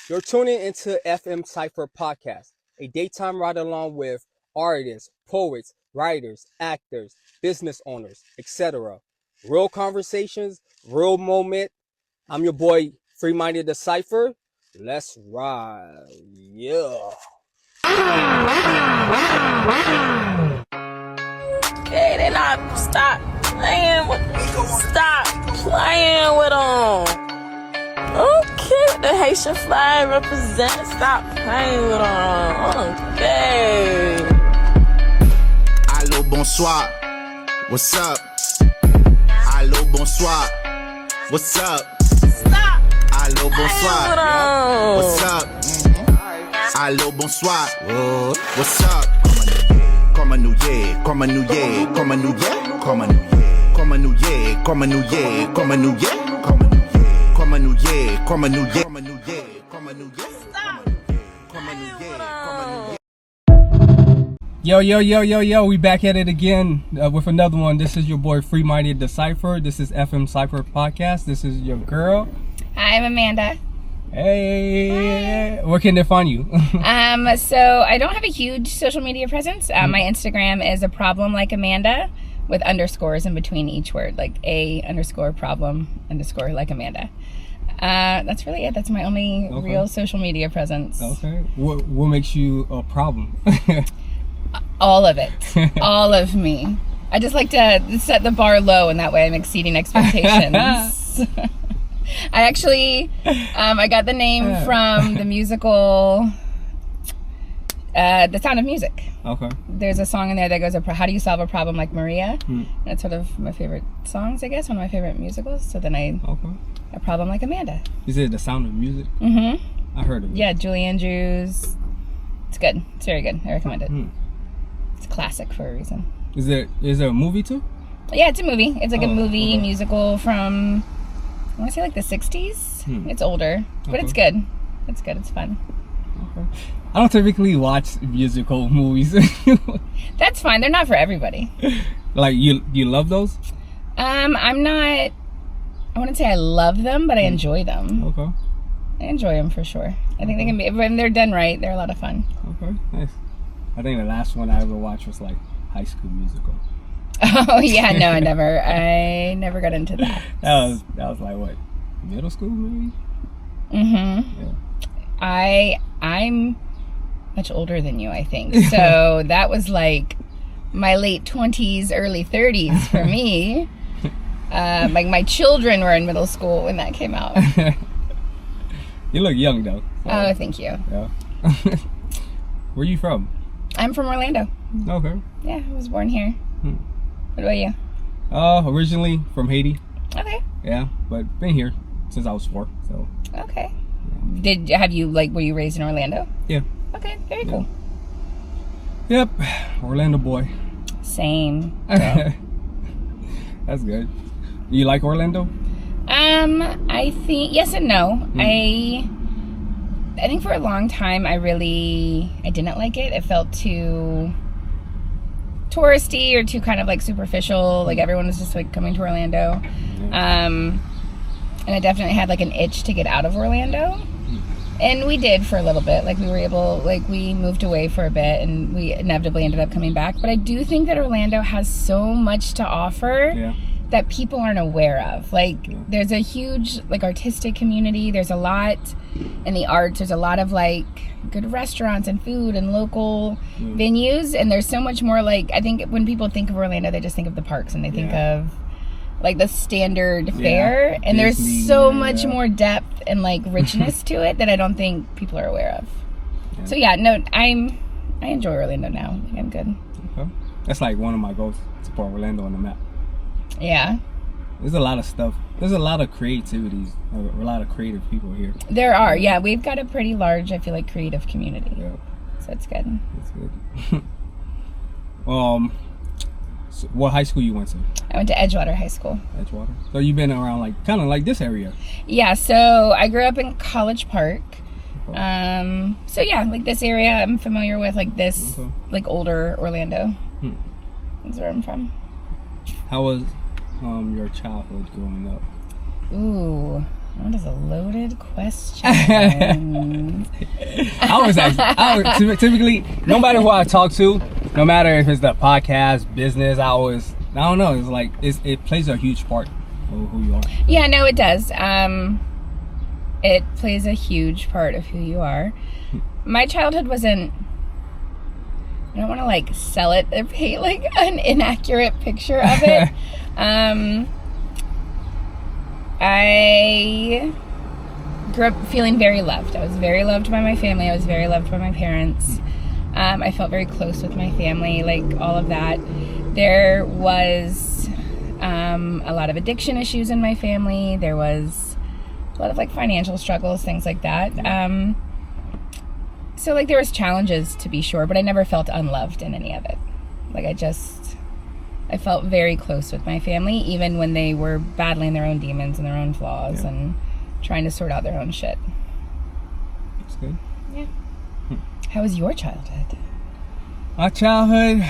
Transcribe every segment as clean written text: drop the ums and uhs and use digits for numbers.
You're tuning into FM Cypher podcast, a daytime ride along with artists, poets, writers, actors, business owners, etc. Real conversations, real moment. I'm your boy, Free Minded the Cypher. Let's ride. Yeah. Okay, they not stop playing with them. Okay, the Haitian flag represents. Stop playing with them. Okay. Allô, bonsoir. What's up? Allô, bonsoir. What's up? Stop. Allô, bonsoir. Playing with them. What's up? Allô, bonsoir. What's up? Comme un nouillet, comme un nouillet, comme un nouillet, comme un nouillet, comme un nouillet, comme un nouillet, comme un nouillet, comme un nouillet, comme un nouillet, comme un nouillet, comme un nouillet, comme un nouillet, comme un nouillet. Yo, we back at it again with another one. This is your boy, Free Minded the Cypher. This is FM Cypher podcast. This is your girl. Hi, I'm Amanda. Hey, where can they find you? So I don't have a huge social media presence. My Instagram is a problem like Amanda with underscores in between each word, like a_problem_ like Amanda. That's really it. That's my only real social media presence. Okay. What makes you a problem? All of it. All of me. I just like to set the bar low, and that way I'm exceeding expectations. I actually, I got the name from the musical, The Sound of Music. Okay. There's a song in there that goes, how do you solve a problem like Maria? That's sort of my favorite songs, I guess, one of my favorite musicals. So then a problem like Amanda. Is it The Sound of Music? Mm-hmm. I heard of it. Yeah, Julie Andrews. It's good. It's very good. I recommend it. It's a classic for a reason. Is there a movie too? Yeah, it's a movie. It's like a movie musical from, I want to say like the 60s. It's older, but it's good. It's good. It's fun. Okay. I don't typically watch musical movies. That's fine. They're not for everybody. Like you love those? I'm not. I wouldn't say I love them, but I enjoy them. Okay. I enjoy them for sure. I think they can be, when they're done right, they're a lot of fun. Okay, nice. I think the last one I ever watched was like High School Musical. Oh yeah, no, I never got into that. That was like what, middle school maybe? Yeah. I'm much older than you, I think. So that was like my late 20s, early 30s for me. Like my children were in middle school when that came out. You look young though. So. Oh, thank you. Yeah. Where are you from? I'm from Orlando. Okay. Yeah, I was born here. What about you? Originally from Haiti. Okay. Yeah, but been here since I was 4. So. Okay. Were you raised in Orlando? Yeah. Okay, very cool. Yep, Orlando boy. Same. That's good. You like Orlando? I think yes and no. I think for a long time I didn't like it. It felt too touristy or too kind of like superficial. Like everyone was just like coming to Orlando. And I definitely had like an itch to get out of Orlando. And we did for a little bit. Like we moved away for a bit and we inevitably ended up coming back. But I do think that Orlando has so much to offer that people aren't aware of. Like there's a huge like artistic community. There's a lot in the arts. There's a lot of like good restaurants and food and local venues. And there's so much more. Like I think when people think of Orlando, they just think of the parks and they think of like the standard fare, and Disney, there's so much more depth and like richness to it that I don't think people are aware of. So I enjoy Orlando now. I'm good. Okay. That's like one of my goals, to put Orlando on the map. Yeah. There's a lot of stuff. There's a lot of creativities, a lot of creative people here. There are, yeah. We've got a pretty large, I feel like, creative community. Yeah. So it's good. That's good. So what high school you went to? I went to Edgewater High School. Edgewater. So you've been around like kind of like this area. Yeah. So I grew up in College Park. So yeah, like this area I'm familiar with, like this, like older Orlando. That's where I'm from. How was your childhood growing up? Ooh. That is a loaded question. Typically, no matter who I talk to, no matter if it's the podcast, business, I don't know. It's like it plays a huge part of who you are. Yeah, no, it does. It plays a huge part of who you are. My childhood wasn't. I don't want to like sell it or paint like an inaccurate picture of it. I grew up feeling very loved. I was very loved by my family. I was very loved by my parents. I felt very close with my family, like all of that. There was a lot of addiction issues in my family. There was a lot of like financial struggles, things like that. So like there was challenges to be sure, but I never felt unloved in any of it. Like I felt very close with my family, even when they were battling their own demons and their own flaws and trying to sort out their own shit. That's good. Yeah. How was your childhood? My childhood,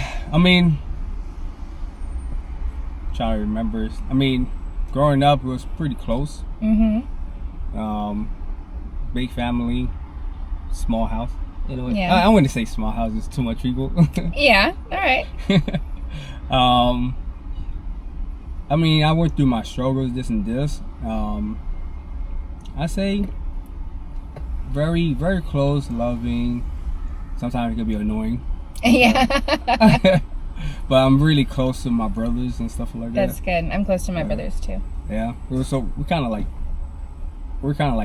child remembers. Growing up, it was pretty close. Big family, small house. You know, I wouldn't say small house. It's too much people. Yeah. All right. I went through my struggles, this and this. I say very, very close, loving. Sometimes it can be annoying. Yeah. But I'm really close to my brothers and stuff like that. That's good. I'm close to my brothers too. Yeah. So we're kind of like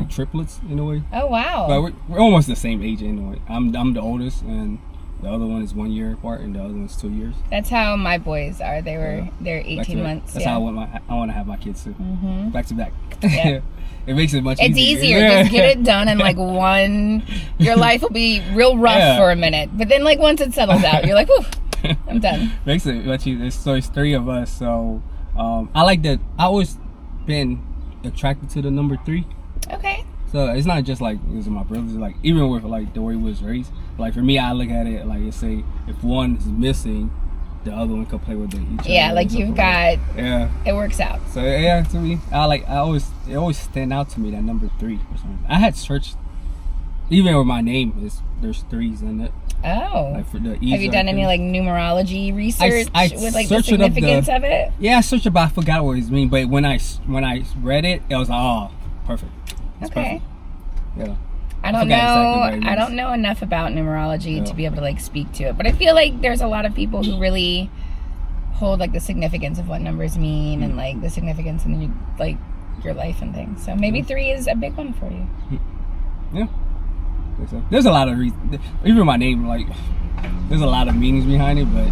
triplets in a way. Oh wow. But we're almost the same age anyway. I'm the oldest, and the other one is 1 year apart, and the other one's 2 years. That's how my boys are. They're 18 months. That's how I want to have my kids too. Back to back. Yeah. It makes it much easier. It's easier. Just get it done in like one. Your life will be real rough for a minute, but then like once it settles out, you're like, whew, I'm done. Makes it much easier. So it's 3 of us. So I like that. I always been attracted to the number 3. Okay. So it's not just like these are my brothers. Like even with like the way we was raised. Like for me, I look at it like say if one is missing, the other one could play with each other. Yeah, like you've got. Yeah. It works out. So yeah, to me, it always stand out to me that number 3 or something. I had searched, even with my name, there's 3s in it. Oh. Like for the Have you done any like numerology research with like the significance of it? Yeah, I searched it, but I forgot what it means. But when I read it, it was like, oh, perfect. It's okay. Perfect. Yeah. I don't know. Exactly I don't know enough about numerology to be able to like speak to it, but I feel like there's a lot of people who really hold like the significance of what numbers mean and like the significance in like your life and things. So maybe 3 is a big one for you. Yeah. So. There's a lot of reasons. Even my name, like, there's a lot of meanings behind it, but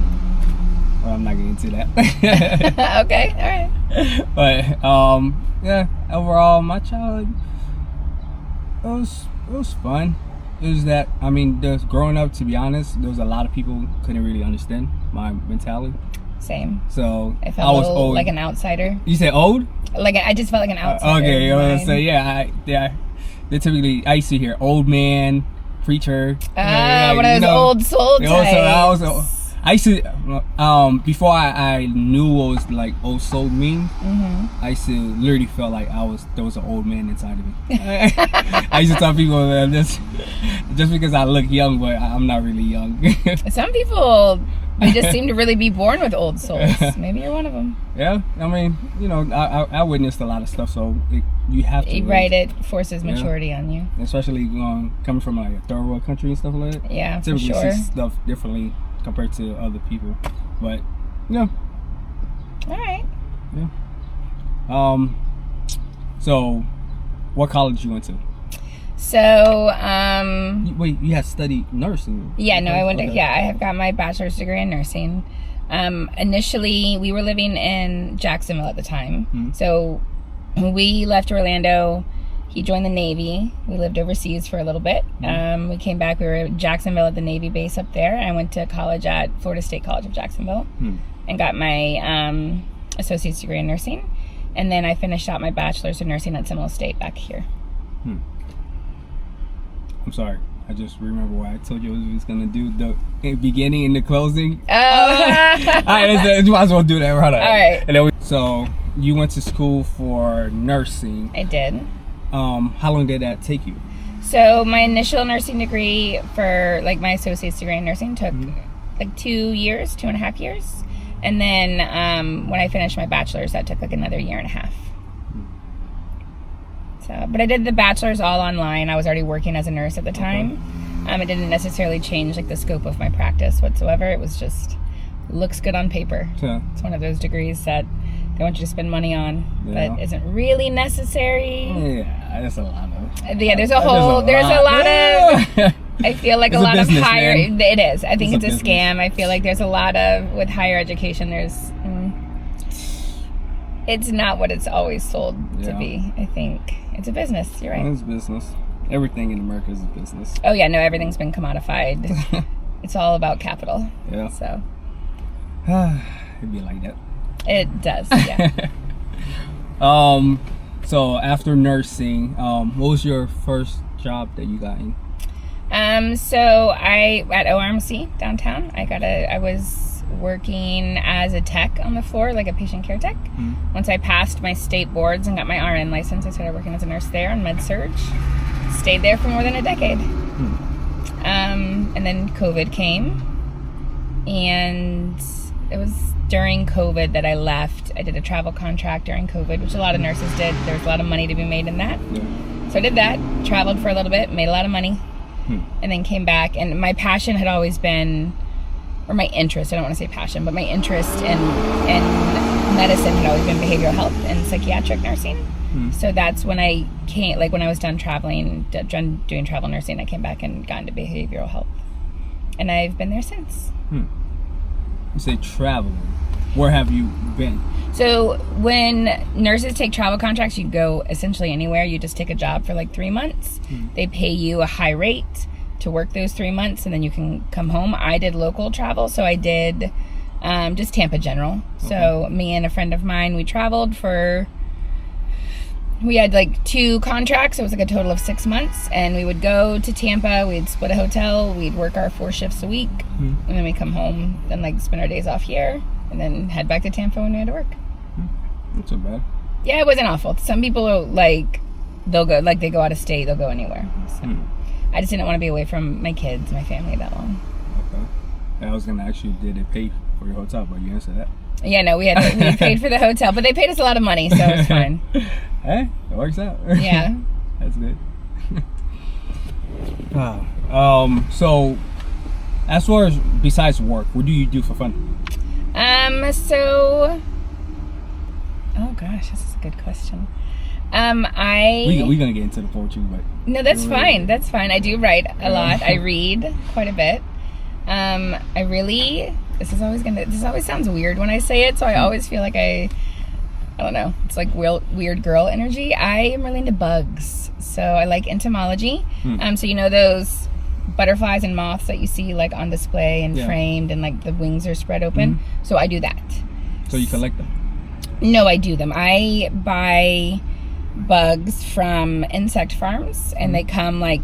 I'm not getting into that. Okay, all right. But yeah. Overall, my childhood, it was fun. It was that growing up, to be honest, there was a lot of people who couldn't really understand my mentality. Same. So I felt a little old. Like an outsider. You said old? Like I just felt like an outsider. Okay, I was gonna say they typically I used to hear old man, preacher. One of those old soul types. I used to before I knew what was like old soul mean. I used to literally felt like there was an old man inside of me. I used to tell people that just because I look young, but I'm not really young. Some people, they just seem to really be born with old souls. Maybe you're one of them. Yeah, I witnessed a lot of stuff, so you have to. Right, it forces maturity on you. Especially coming from like a third world country and stuff like that. Yeah, typically for sure. See stuff differently compared to other people, but all right. Yeah. So, what college you went to? So, you had studied nursing. Yeah, no, I went to, I have got my bachelor's degree in nursing. Initially, we were living in Jacksonville at the time. So, when we left Orlando, he joined the Navy. We lived overseas for a little bit. We came back. We were at Jacksonville at the Navy base up there. I went to college at Florida State College of Jacksonville and got my associate's degree in nursing. And then I finished out my bachelor's in nursing at Seminole State back here. I'm sorry. I just remember what I told you I was going to do the beginning and the closing. Oh. All right, you might as well do that right. All right. And then so you went to school for nursing. I did. how long did that take you? So my initial nursing degree for like my associate's degree in nursing took like 2.5 years. And then when I finished my bachelor's, that took like another 1.5 years. So, but I did the bachelor's all online. I was already working as a nurse at the time. It didn't necessarily change like the scope of my practice whatsoever. It was just looks good on paper. Yeah. It's one of those degrees that they want you to spend money on, but isn't really necessary. Yeah, that's a lot of. Yeah, there's a lot of. I feel like It's a lot business, of higher. man. It is. I think It's it's a a scam. I feel like there's a lot of with higher education. There's. It's not what it's always sold to be. I think it's a business. You're right. It's business. Everything in America is a business. Oh yeah, no, everything's been commodified. It's all about capital. Yeah. So. It'd be like that. It does. Yeah. So after nursing, what was your first job that you got in? So I at ORMC downtown. I was working as a tech on the floor, like a patient care tech. Once I passed my state boards and got my RN license, I started working as a nurse there on med-surg. Stayed there for more than a decade. And then COVID came, and it was during COVID that I left. I did a travel contract during COVID, which a lot of nurses did. There was a lot of money to be made in that. So I did that, traveled for a little bit, made a lot of money, and then came back. And my passion had always been, or my interest, I don't want to say passion, but my interest in medicine had always been behavioral health and psychiatric nursing. So that's when I came, like when I was done traveling, done doing travel nursing, I came back and got into behavioral health. And I've been there since. You say traveling. Where have you been? So when nurses take travel contracts, you go essentially anywhere. You just take a job for like 3 months. They pay you a high rate to work those 3 months, and then you can come home. I did local travel, so I did just Tampa General. So me and a friend of mine, we traveled we had like 2 contracts. It was like a total of 6 months, and we would go to Tampa. We'd split a hotel. We'd work our 4 shifts a week, and then we come home and like spend our days off here, and then head back to Tampa when we had to work. Not so bad. Yeah, it wasn't awful. Some people are like, they'll go, like they go out of state, they'll go anywhere. So I just didn't want to be away from my kids, my family that long. Okay. I was gonna ask you, did they pay for your hotel, but you answered that. Yeah, no, we paid for the hotel, but they paid us a lot of money, so it's fine. Hey, it works out. Yeah. That's good. So as far as besides work, what do you do for fun? So, oh gosh, this is a good question. We're gonna get into the poetry, but no, that's fine. That's fine. I do write a lot. I read quite a bit. This always sounds weird when I say it, so I always feel like I don't know. It's like weird girl energy. I am really into bugs, so I like entomology. So you know those butterflies and moths that you see like on display and framed, and like the wings are spread open. So I do that. So you collect them? No, I do them. I buy bugs from insect farms, and they come like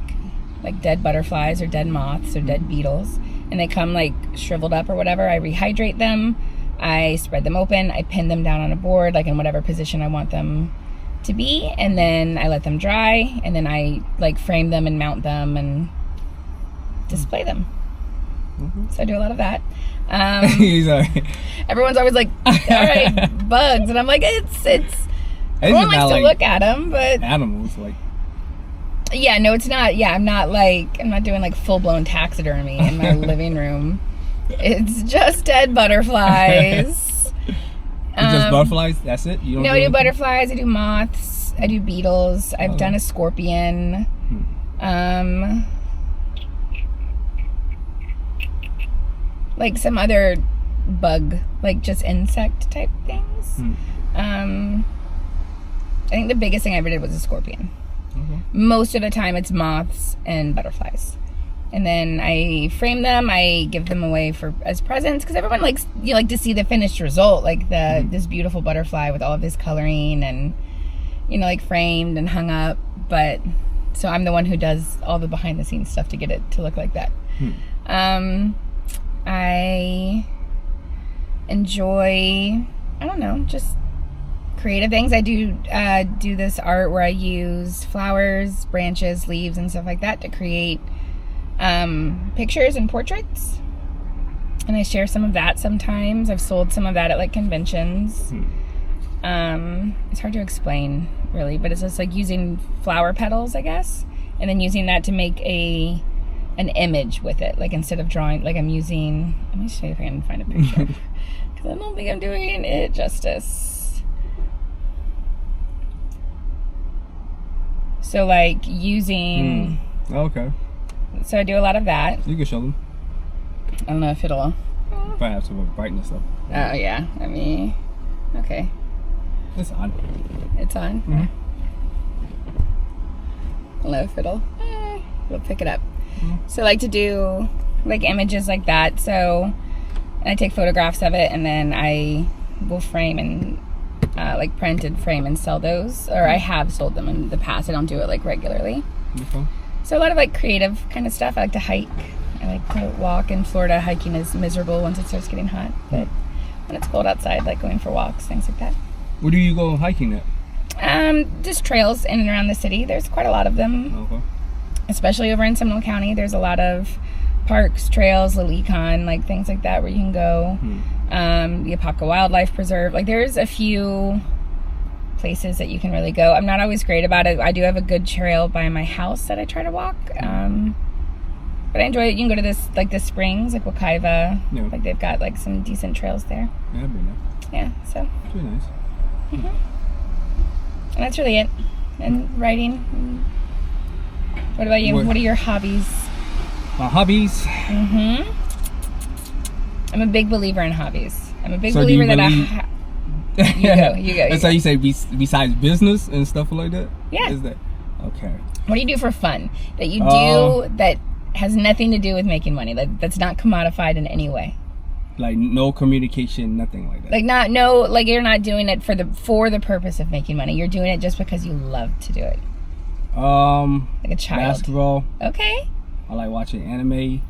dead butterflies or dead moths or dead beetles, and they come like shriveled up or whatever. I rehydrate them, I spread them open, I pin them down on a board like in whatever position I want them to be, and then I let them dry, and then I like frame them and mount them and display them. So I do a lot of that. Everyone's always like, all right, bugs, and I'm like, it's everyone likes to look at them, but animals, like, yeah, no, it's not. Yeah, I'm not doing like full-blown taxidermy in my living room. It's just dead butterflies. Just butterflies? That's it? You don't I do butterflies, I do moths, I do beetles, I've done a scorpion. Like some other bug, like just insect type things. I think the biggest thing I ever did was a scorpion. Most of the time it's moths and butterflies, and then I frame them, I give them away as presents, because everyone likes to see the finished result, like this beautiful butterfly with all of this coloring and like framed and hung up. But so I'm the one who does all the behind the scenes stuff to get it to look like that. I enjoy, I don't know, just creative things. I do this art where I use flowers, branches, leaves, and stuff like that to create pictures and portraits. And I share some of that sometimes. I've sold some of that at like conventions. It's hard to explain really, but it's just like using flower petals, I guess, and then using that to make an image with it. Like instead of drawing, like I'm using, let me show you if I can find a picture because I don't think I'm doing it justice. So like using, Okay. so I do a lot of that. You can show them. I don't know if it'll, Probably have some brightness up. oh yeah, I mean, okay. It's on. It's on. Mhm. I don't know if it'll pick it up. So I like to do like images like that. So and I take photographs of it, and then I will frame and like print and frame and sell those. Or I have sold them in the past. I don't do it like regularly. Okay. So a lot of like creative kind of stuff. I like to hike. I like to walk. In Florida, hiking is miserable once it starts getting hot. But when it's cold outside, like going for walks, things like that. Where do you go hiking at? Just trails in and around the city. There's quite a lot of them. Okay. Especially over in Seminole County, there's a lot of parks, trails, Little Econ, like things like that where you can go. The Apopka Wildlife Preserve, like there's a few places that you can really go. I'm not always great about it. I do have a good trail by my house that I try to walk, but I enjoy it. You can go to the springs, like Wekiva. Yeah. Like they've got like some decent trails there. Yeah, that'd be nice. Yeah, so. That'd be nice. And that's really it. And writing. What about you? What are your hobbies? My hobbies. I'm a big believer in hobbies. I'm a big So do believer you that believe- you go. That's how you say besides business and stuff like that? Yeah. Is that okay? What do you do for fun that you do that has nothing to do with making money? That's not commodified in any way. Like no communication, nothing like that. Like you're not doing it for the purpose of making money. You're doing it just because you love to do it. Like a child. Basketball. Okay. I like watching anime.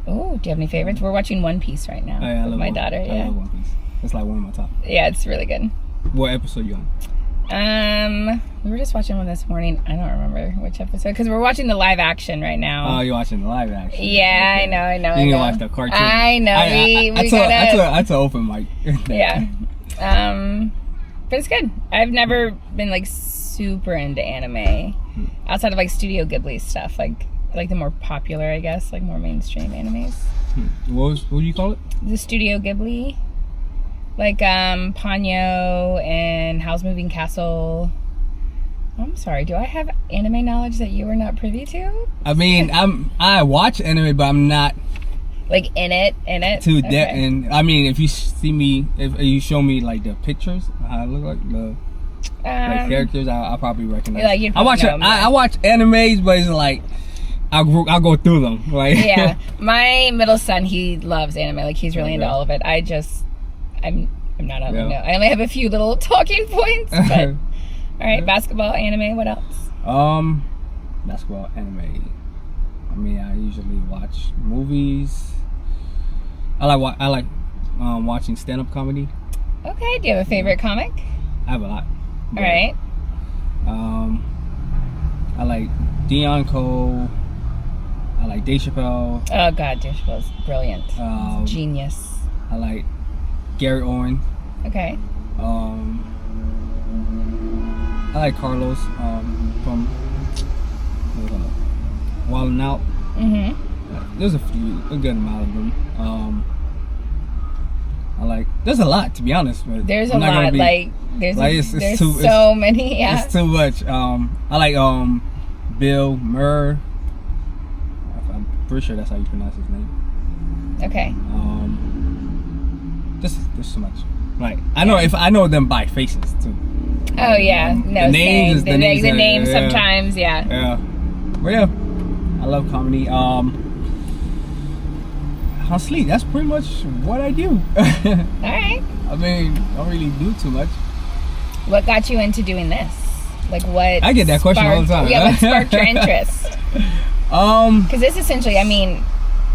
Oh, do you have any favorites? We're watching One Piece right now I with love my daughter. I Yeah. love One Piece. It's like one of my top. Yeah, it's really good. What episode you on? We were just watching one this morning. I don't remember which episode because we're watching the live action right now. Oh, you're watching the live action. Yeah, Okay. I know. You can watch the cartoon. I know. I told open mic. Yeah. But it's good. I've never been like super into anime outside of like Studio Ghibli stuff, like the more popular, I guess, like more mainstream animes. What do you call it? The Studio Ghibli, like Ponyo and Howl's Moving Castle. I'm sorry, do I have anime knowledge that you are not privy to? I mean, I watch anime, but I'm not like in it. too Okay. depth. And I mean, if you see me, if you show me like the pictures, how I look like the like characters, I'll probably recognize. Like, you'd I watch probably know 'em, I watch animes, but it's like I'll go through them. Like Yeah, my middle son, he loves anime. Like he's really into all of it. I'm not on. Yeah. No, I only have a few little talking points. But all right, basketball, anime. What else? Basketball, anime. I mean, I usually watch movies. I like watching stand-up comedy. Okay. Do you have a favorite comic? I have a lot. All right. I like Dion Cole. I like Dave Chappelle. Oh God, Dave Chappelle's brilliant. Genius. I like Gary Owen. Okay. I like Carlos from Wildin' Out. There's a good amount of them. There's a lot, to be honest. But There's I'm a not gonna lot. be- There's so many. Yeah. It's too much. I like Bill Murr. I'm pretty sure that's how you pronounce his name. Okay. There's so much. Like I know them by faces too. Oh yeah. No. The names, same. The names yeah. sometimes. Yeah. Yeah. But yeah, I love comedy. Honestly, that's pretty much what I do. All right. I mean, I don't really do too much. What got you into doing this? Like what? I get that question all the time. Yeah, what sparked your interest? Because this essentially, I mean,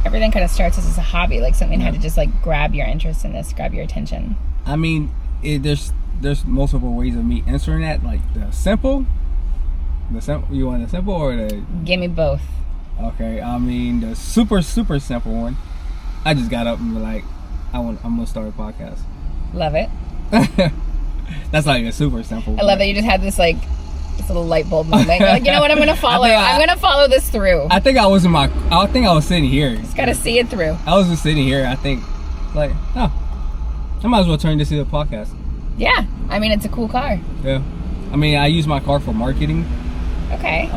everything kind of starts as a hobby. Like something had to just like grab your interest in this, grab your attention. I mean, there's there's multiple ways of me answering that. Like the simple. You want the simple or the? Give me both. Okay, I mean the super simple one. I just got up and be like, I'm gonna start a podcast. Love it. That's like a super simple. I love that you just had this like this little light bulb moment. You're like, you know what? I'm gonna follow. I'm gonna follow this through. I think I was sitting here. Just gotta see it through. I was just sitting here. I think, like, I might as well turn this into a podcast. Yeah, I mean it's a cool car. Yeah, I mean I use my car for marketing. Okay.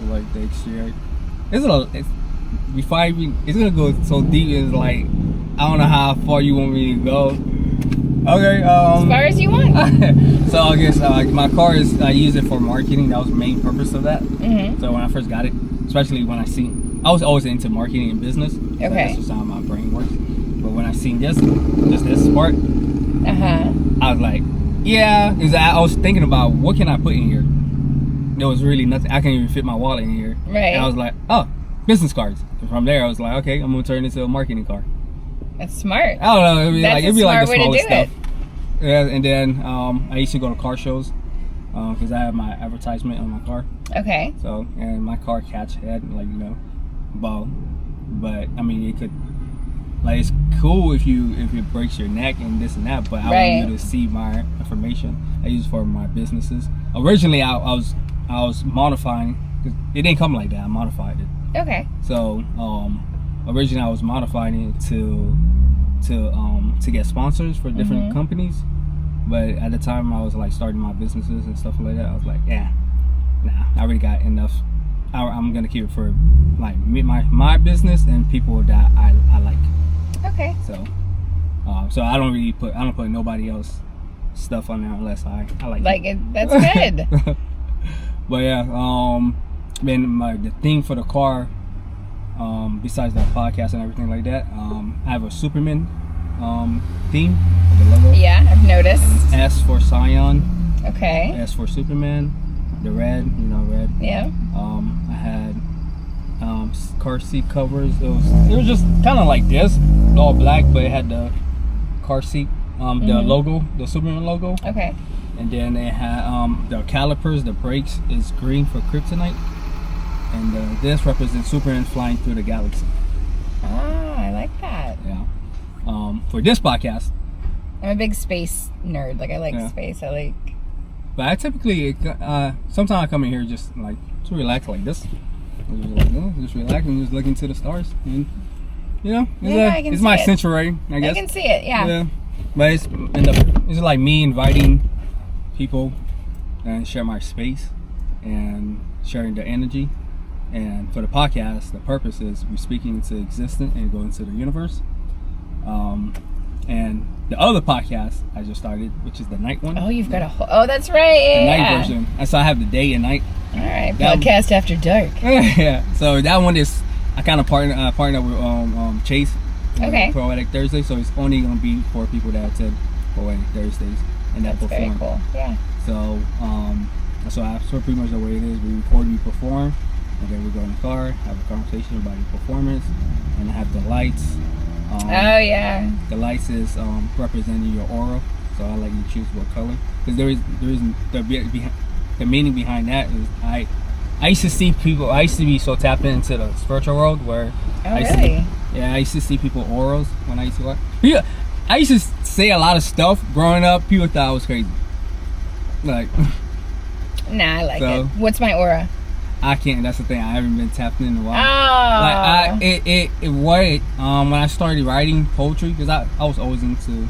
Like the exterior. It's gonna go so deep. It's like I don't know how far you want me to go. Okay. As far as you want. So I guess my car I use it for marketing. That was the main purpose of that. Mm-hmm. So when I first got it, especially when I was always into marketing and business. So Okay. that's just how my brain works. But when I seen this part, I was like, yeah, because I was thinking about what can I put in here. There was really nothing. I can't even fit my wallet in here. Right. And I was like, oh, business cards. And from there, I was like, okay, I'm gonna turn it into a marketing card. That's smart. I don't know. It'd be like the way to smallest do stuff. it. Yeah, and then I used to go to car shows because I have my advertisement on my car. Okay. So and my car catch head ball, but I mean it could it's cool if it breaks your neck and this and that. But I want you to see my information. I use it for my businesses. Originally, I was modifying. It didn't come like that. I modified it. Okay. So originally I was modifying it to get sponsors for different companies, but at the time I was like starting my businesses and stuff like that. I was like, nah, I already got enough. I'm gonna keep it for like my business and people that I like. Okay. So I don't put nobody else stuff on there unless I like it. That's good. But yeah, then the theme for the car, besides that podcast and everything like that, I have a Superman theme for the logo. Yeah, I've noticed. And S for Scion. Okay. S for Superman. The red, red. Yeah. I had car seat covers. It was just kind of like this, all black, but it had the car seat, the logo, the Superman logo. Okay. And then it had the calipers, the brakes is green for kryptonite, and this represents Superman flying through the galaxy. Ah, I like that. Yeah. For this podcast, I'm a big space nerd. Like I like space. But I typically sometimes I come in here just to relax like this. Just relax and just look into the stars, and it's my sanctuary. I guess I can see it. Yeah. But it's like me inviting people and share my space and sharing the energy. And for the podcast, the purpose is we're speaking into existence and going into the universe. And the other podcast I just started, which is the night one. Oh, you've got a whole... Oh, that's right. The night version. And so I have the day and night. All right, podcast after dark. Yeah. So that one is I kind of partner with Chase. Okay. Poetic Thursday. So it's only gonna be for people that attend Poetic Thursdays and that That's perform. very cool. Yeah. So that's pretty much the way it is. We record, we perform, and then we go in the car, have a conversation about your performance, and I have the lights. Oh yeah. The lights is representing your aura, so I let you choose what color. Because there is the meaning behind that is I used to see people. I used to be so tapped into the spiritual world where I used to see people auras when I used to watch. I used to say a lot of stuff growing up. People thought I was crazy. Like, nah, I like it. What's my aura? I can't. That's the thing. I haven't been tapped in a while. Oh. When I started writing poetry, because I was always into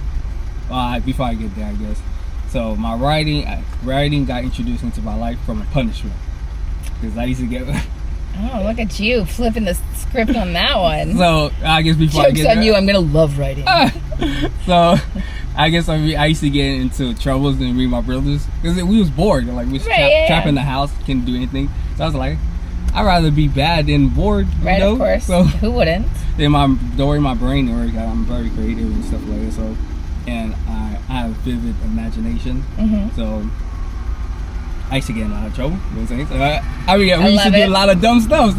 before I get there, I guess. So my writing got introduced into my life from a punishment, because I used to get. Oh, look at you flipping the script on that one. So I guess before Joke's I get on there, you. I'm gonna love writing. So I guess I used to get into troubles and read my brothers because we was bored. Like we was trapped in the house, couldn't do anything. So I was like, I'd rather be bad than bored. Right, of course. So who wouldn't? Then the way my brain works, I'm very creative and stuff like that. So, and I have vivid imagination. Mm-hmm. So I used to get in a lot of trouble. You know what I'm saying? So we used to do a lot of dumb stuff.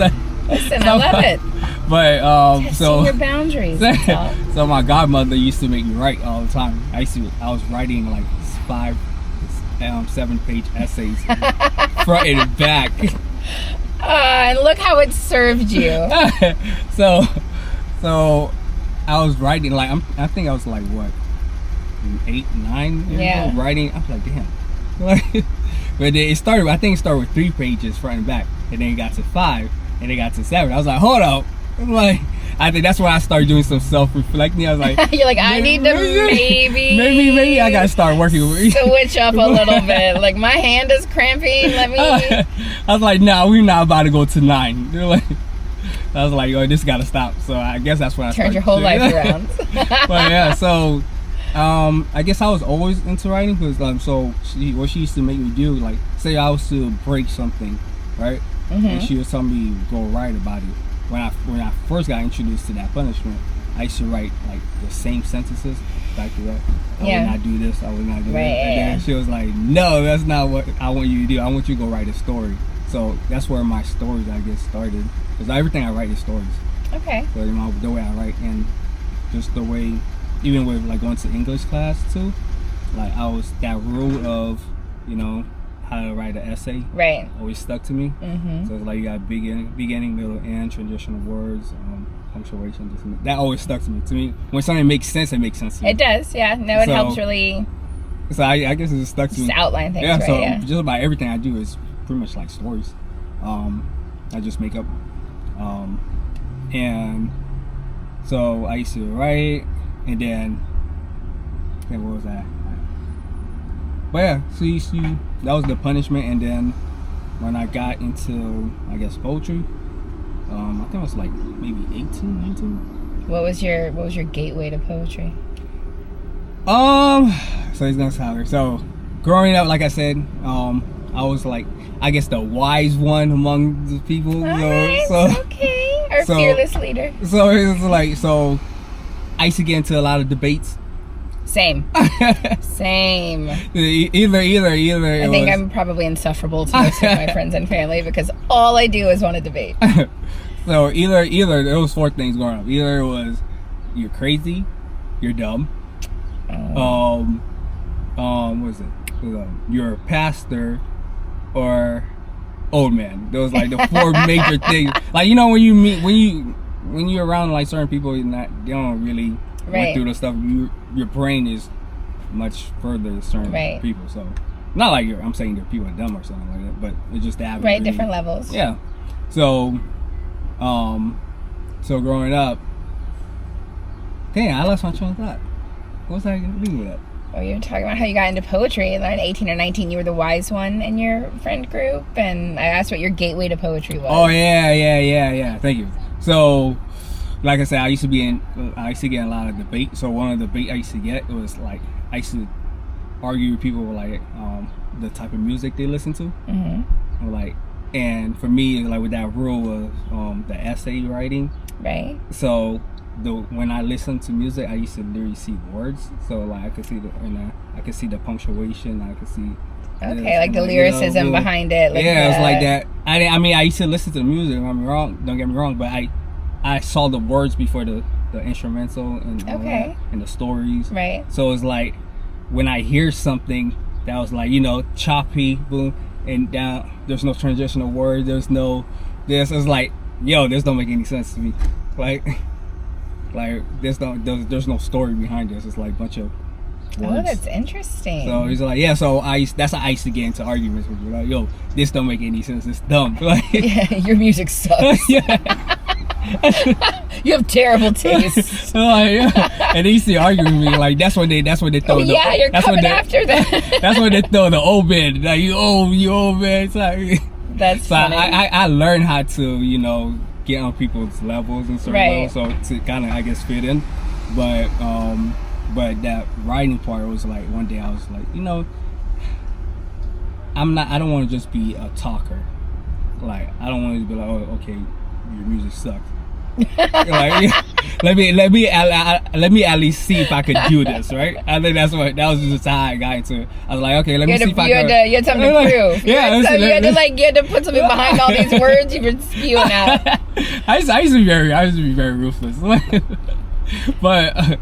Listen, I love it. But so your boundaries. so my godmother used to make me write all the time. I was writing like 7-page essays, front and back. And look how it served you. so I was writing like I think I was like what 8, 9 years old writing. I was like, damn. But then it started. I think it started with 3 pages front and back, and then it got to 5, and it got to 7. I was like, hold up. I'm like, I think that's when I started doing some self-reflecting. I was like, you're like, I need to maybe I gotta start working with switch up a little bit. Like my hand is cramping. Let me. I was like, no, we're not about to go to 9. They're like, I was like, oh, this gotta stop. So I guess that's when I turned your whole life around. But yeah, so I guess I was always into writing because what she used to make me do, like, say I was to break something, right? And she would tell me go write about it. When I first got introduced to that punishment, I used to write like the same sentences back to back. I would not do this. I would not do that. And then she was like, "No, that's not what I want you to do. I want you to go write a story." So that's where my stories, I guess, started. Because everything I write is stories. Okay. So the way I write, and just the way, even with like going to English class too, like that rule of, how to write an essay, right, always stuck to me. So it's like you got beginning, middle, end, transitional words, punctuation. That always stuck to me. To me, when something makes sense, it makes sense to me. It does, yeah. No, it helps really. So I guess it just stuck to me. Just outline things, yeah. Right, So just about everything I do is pretty much like stories. I just make up, and so I used to write, and then what was that? But yeah, so that was the punishment. And then when I got into, I guess, poetry, I think I was like maybe 18, 19. What was your gateway to poetry? So it's gonna sound weird. So growing up, like I said, I was like, I guess, the wise one among the people. Okay, our fearless leader. So it was like, I used to get into a lot of debates. Same. Either. I think I'm probably insufferable to most of my friends and family because all I do is want to debate. So either there was 4 things going up. Either it was you're crazy, you're dumb. What was it? You're a pastor, or old man. Those like the 4 major things. Like when you're around like certain people, they don't really went through the stuff. Your brain is much further than certain people. So not like I'm saying that people are dumb or something like that, but it's just that really, different levels. Yeah. So growing up, dang, I lost my train of thought. What was I going to do with that? Well, you were talking about how you got into poetry, and then at 18 or 19, you were the wise one in your friend group, and I asked what your gateway to poetry was. Oh yeah. Thank you. So, like I said, I used to get in a lot of debate. So one of the debate I used to get was like, I used to argue with people like the type of music they listen to. Like, and for me, like with that rule of the essay writing. Right. So when I listen to music, I used to literally see words. So like I could see the punctuation. I could see. Okay, like the lyricism behind it. Like it was like that. I mean, I used to listen to the music. Don't get me wrong, but I saw the words before the instrumental and and the stories. Right. So it's like when I hear something that was like choppy, boom, and down. There's no transitional words. There's it's like, yo, this don't make any sense to me. Like there's no story behind this. It's like a bunch of words. Oh, that's interesting. So he's like, yeah. So that's how I used to get into arguments with you. Like, yo, this don't make any sense. It's dumb. Like, yeah, your music sucks. Yeah. You have terrible taste. And they used to argue with me. Like that's when they throw. You're coming after that. That's when they throw the old man. Like you old man. It's like, that's funny. I learned how to get on people's levels and certain levels, so to kind of I guess fit in. But that writing part was like one day I was like, I don't want to just be a talker. Like I don't want to be like, oh, okay, your music sucks. Like, let me at least see if I could do this, right? I think that was just how I got into it. I was like, okay, let me see if I can. You had something to prove. Yeah, you had to put something behind all these words you've been spewing out. I used to be very ruthless. but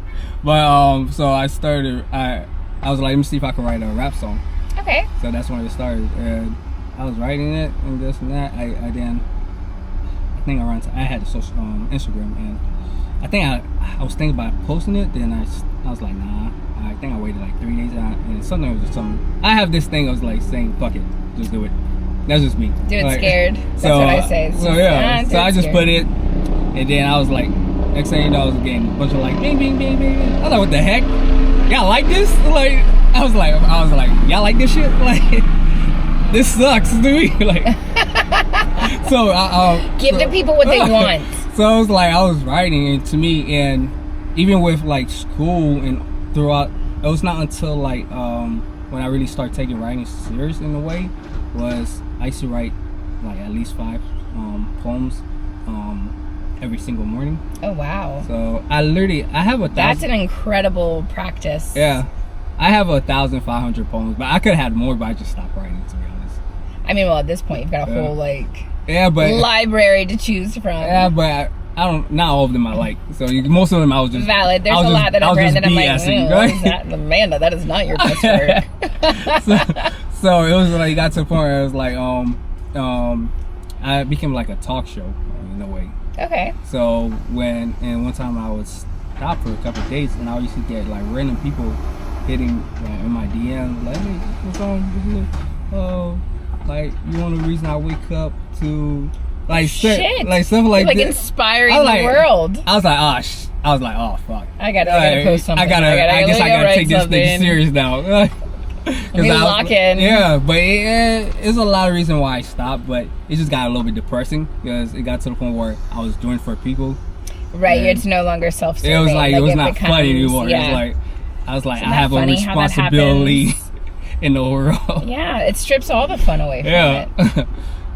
so I started. I was like, let me see if I can write a rap song. Okay. So that's when it started, and I was writing it and this and that. I think I had a social Instagram, and I think I was thinking about posting it. Then I was like, nah. I think I waited like 3 days, and something was just something. I have this thing. I was like saying, fuck it, just do it. That's just me. Do it like, scared. That's what I say. So I just put it, and then I was like, next thing you know, I was getting a bunch of like, bing, bing, bing, bing. I was like, what the heck? Y'all like this? Like, I was like, y'all like this shit? Like, this sucks to me. Like, so give the people what they want. So I was like, I was writing, and to me, and even with like school and throughout, it was not until like when I really started taking writing serious in a way, was I used to write like at least 5 poems every single morning. Oh wow. So I have 1,000. That's an incredible practice. Yeah. I have 1,500 poems, but I could have had more, but I just stopped writing, to be honest. I mean, well, at this point, you've got a whole library to choose from. Yeah, but I don't. Not all of them I like. So most of them I was just valid. There's a lot that I've read that I'm like, what is that? Amanda, that is not your best work. so it was like, it got to the point where it was like, I became like a talk show in a way. Okay. So one time I was stopped for a couple of days, and I used to get like random people hitting in my DM like, hey, what's wrong with you? Oh, like you want the reason I wake up to like shit, like stuff like that. Inspiring the world. I was like, oh fuck. I gotta post something. I guess I gotta take this thing serious now. Lock in. Yeah, but it's a lot of reason why I stopped, but it just got a little bit depressing because it got to the point where I was doing for people. Right, it's no longer self-serving. It was like it was not funny anymore. Yeah. I was like, I have a responsibility in the world. Yeah, it strips all the fun away from it.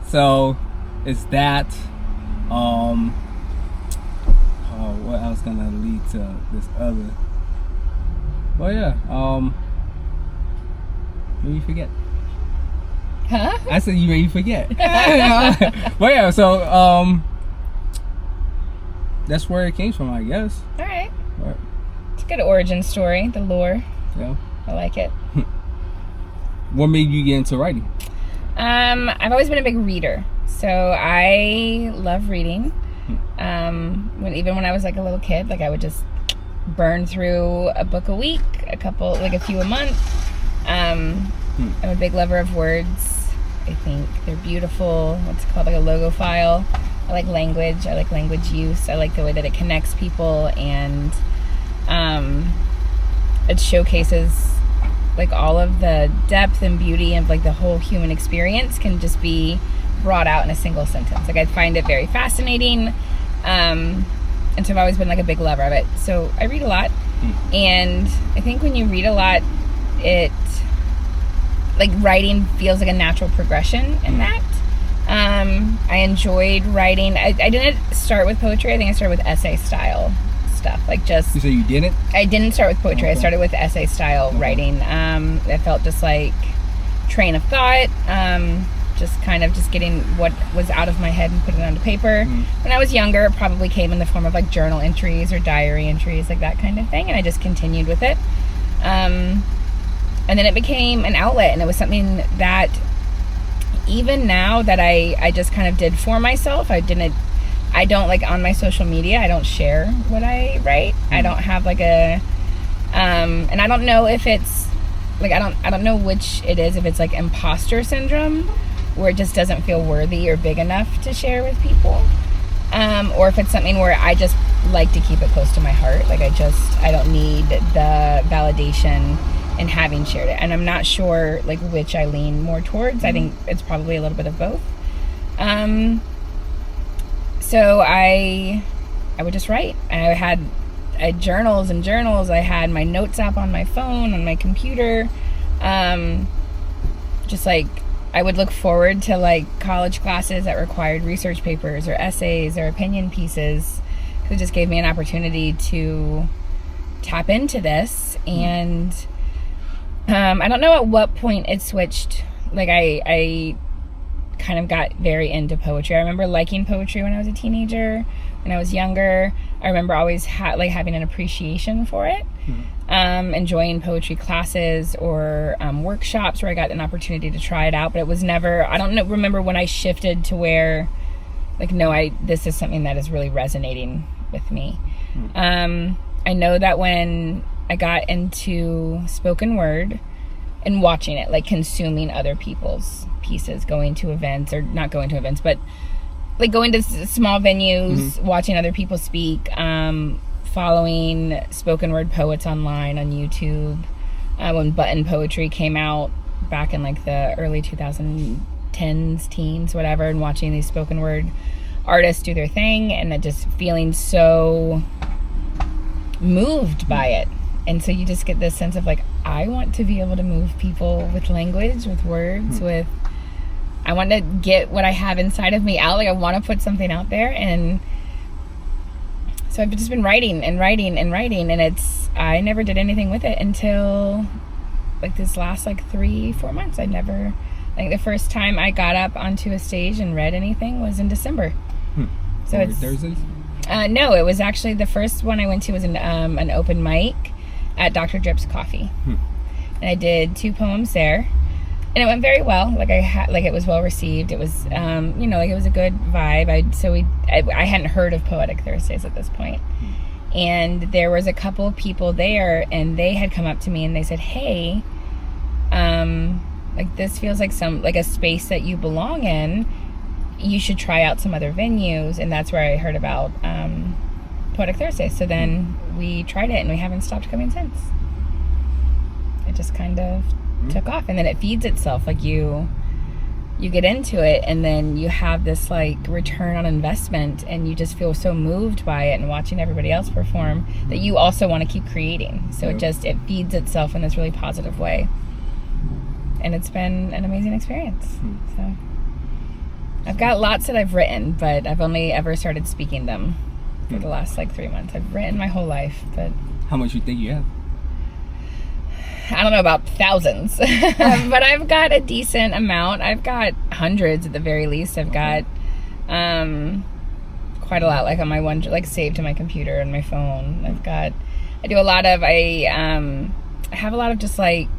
So it's that. What else gonna lead to this other? Well, yeah. Maybe you forget. Huh? I said you made forget. But yeah, so that's where it came from, I guess. All right. It's a good origin story, the lore. Yeah. I like it. What made you get into writing? I've always been a big reader. So I love reading. Even when I was like a little kid, like I would just burn through a book a week, a few a month. I'm a big lover of words. I think they're beautiful. What's it called, like a logophile. I like language. I like language use. I like the way that it connects people, and it showcases like all of the depth and beauty of like the whole human experience can just be brought out in a single sentence. Like I find it very fascinating, and so I've always been like a big lover of it. So I read a lot, and I think when you read a lot, it like writing feels like a natural progression in that. I enjoyed writing. I didn't start with poetry. I think I started with essay style stuff. Like just. You say you didn't? I didn't start with poetry. Okay. I started with essay style writing. It felt just like train of thought. Just kind of just getting what was out of my head and putting it onto paper. When I was younger, it probably came in the form of like journal entries or diary entries, like that kind of thing. And I just continued with it. And then it became an outlet, and it was something that even now that I just kind of did for myself. I don't like on my social media, I don't share what I write. I don't have like a, and I don't know if it's like, I don't know which it is, if it's like imposter syndrome, where it just doesn't feel worthy or big enough to share with people. Or if it's something where I just like to keep it close to my heart. Like I don't need the validation in having shared it. And I'm not sure like which I lean more towards. I think it's probably a little bit of both. So I would just write. I had journals and journals. I had my notes app on my phone, on my computer. Just like I would look forward to like college classes that required research papers or essays or opinion pieces. It just gave me an opportunity to tap into this. And I don't know at what point it switched. Like I kind of got very into poetry. I remember liking poetry when I was a teenager. When I was younger, I remember always having an appreciation for it. Enjoying poetry classes or workshops where I got an opportunity to try it out. But it was never, I don't remember when I shifted to where, like, no, this is something that is really resonating with me. I know that when I got into spoken word and watching it, like consuming other people's pieces, going to events, or not going to events, but like going to small venues, watching other people speak, following spoken word poets online on YouTube, when button poetry came out back in like the early 2010s, teens, whatever, and watching these spoken word artists do their thing, and then just feeling so moved by it. And so you just get this sense of like, I want to be able to move people with language, with words, with, I want to get what I have inside of me out. Like I want to put something out there. And so I've just been writing and writing and writing, and I never did anything with it until like this last like 3-4 months. I think the first time I got up onto a stage and read anything was in December. So it's Thursdays? No, it was actually the first one I went to was an open mic at Dr. Drip's Coffee, and I did 2 poems there, and it went very well. Like it was well received. It was like it was a good vibe. I hadn't heard of Poetic Thursdays at this point, and there was a couple of people there, and they had come up to me and they said, "Hey, like this feels like a space that you belong in. You should try out some other venues." And that's where I heard about Poetic Thursday. So then we tried it, and we haven't stopped coming since. It just kind of took off, and then it feeds itself. Like you get into it, and then you have this like return on investment, and you just feel so moved by it and watching everybody else perform that you also want to keep creating. So it feeds itself in this really positive way, and it's been an amazing experience. So I've got lots that I've written, but I've only ever started speaking them for the last like 3 months. I've written my whole life, but How much you think you have? I don't know about thousands, but I've got a decent amount. I've got hundreds at the very least. I've got quite a lot, like on my one, like saved to my computer and my phone. I have a lot of just like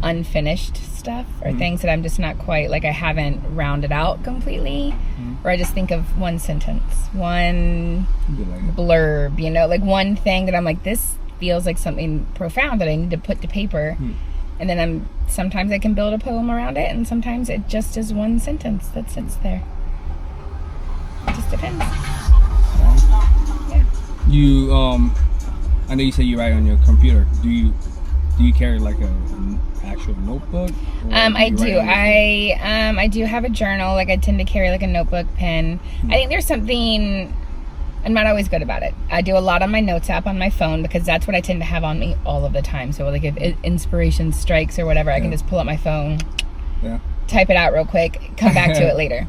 unfinished stuff, or things that I'm just not quite, like I haven't rounded out completely, or I just think of one sentence, one blurb, like one thing that I'm like, this feels like something profound that I need to put to paper. And then sometimes I can build a poem around it, and sometimes it just is one sentence that sits there. It just depends. Yeah. You I know you said you write on your computer. Do you carry like an actual notebook? I do. I do have a journal. Like I tend to carry like a notebook, pen. I think there's something, I'm not always good about it. I do a lot on my notes app on my phone, because that's what I tend to have on me all of the time. So like if inspiration strikes or whatever, I can just pull up my phone, type it out real quick, come back to it later.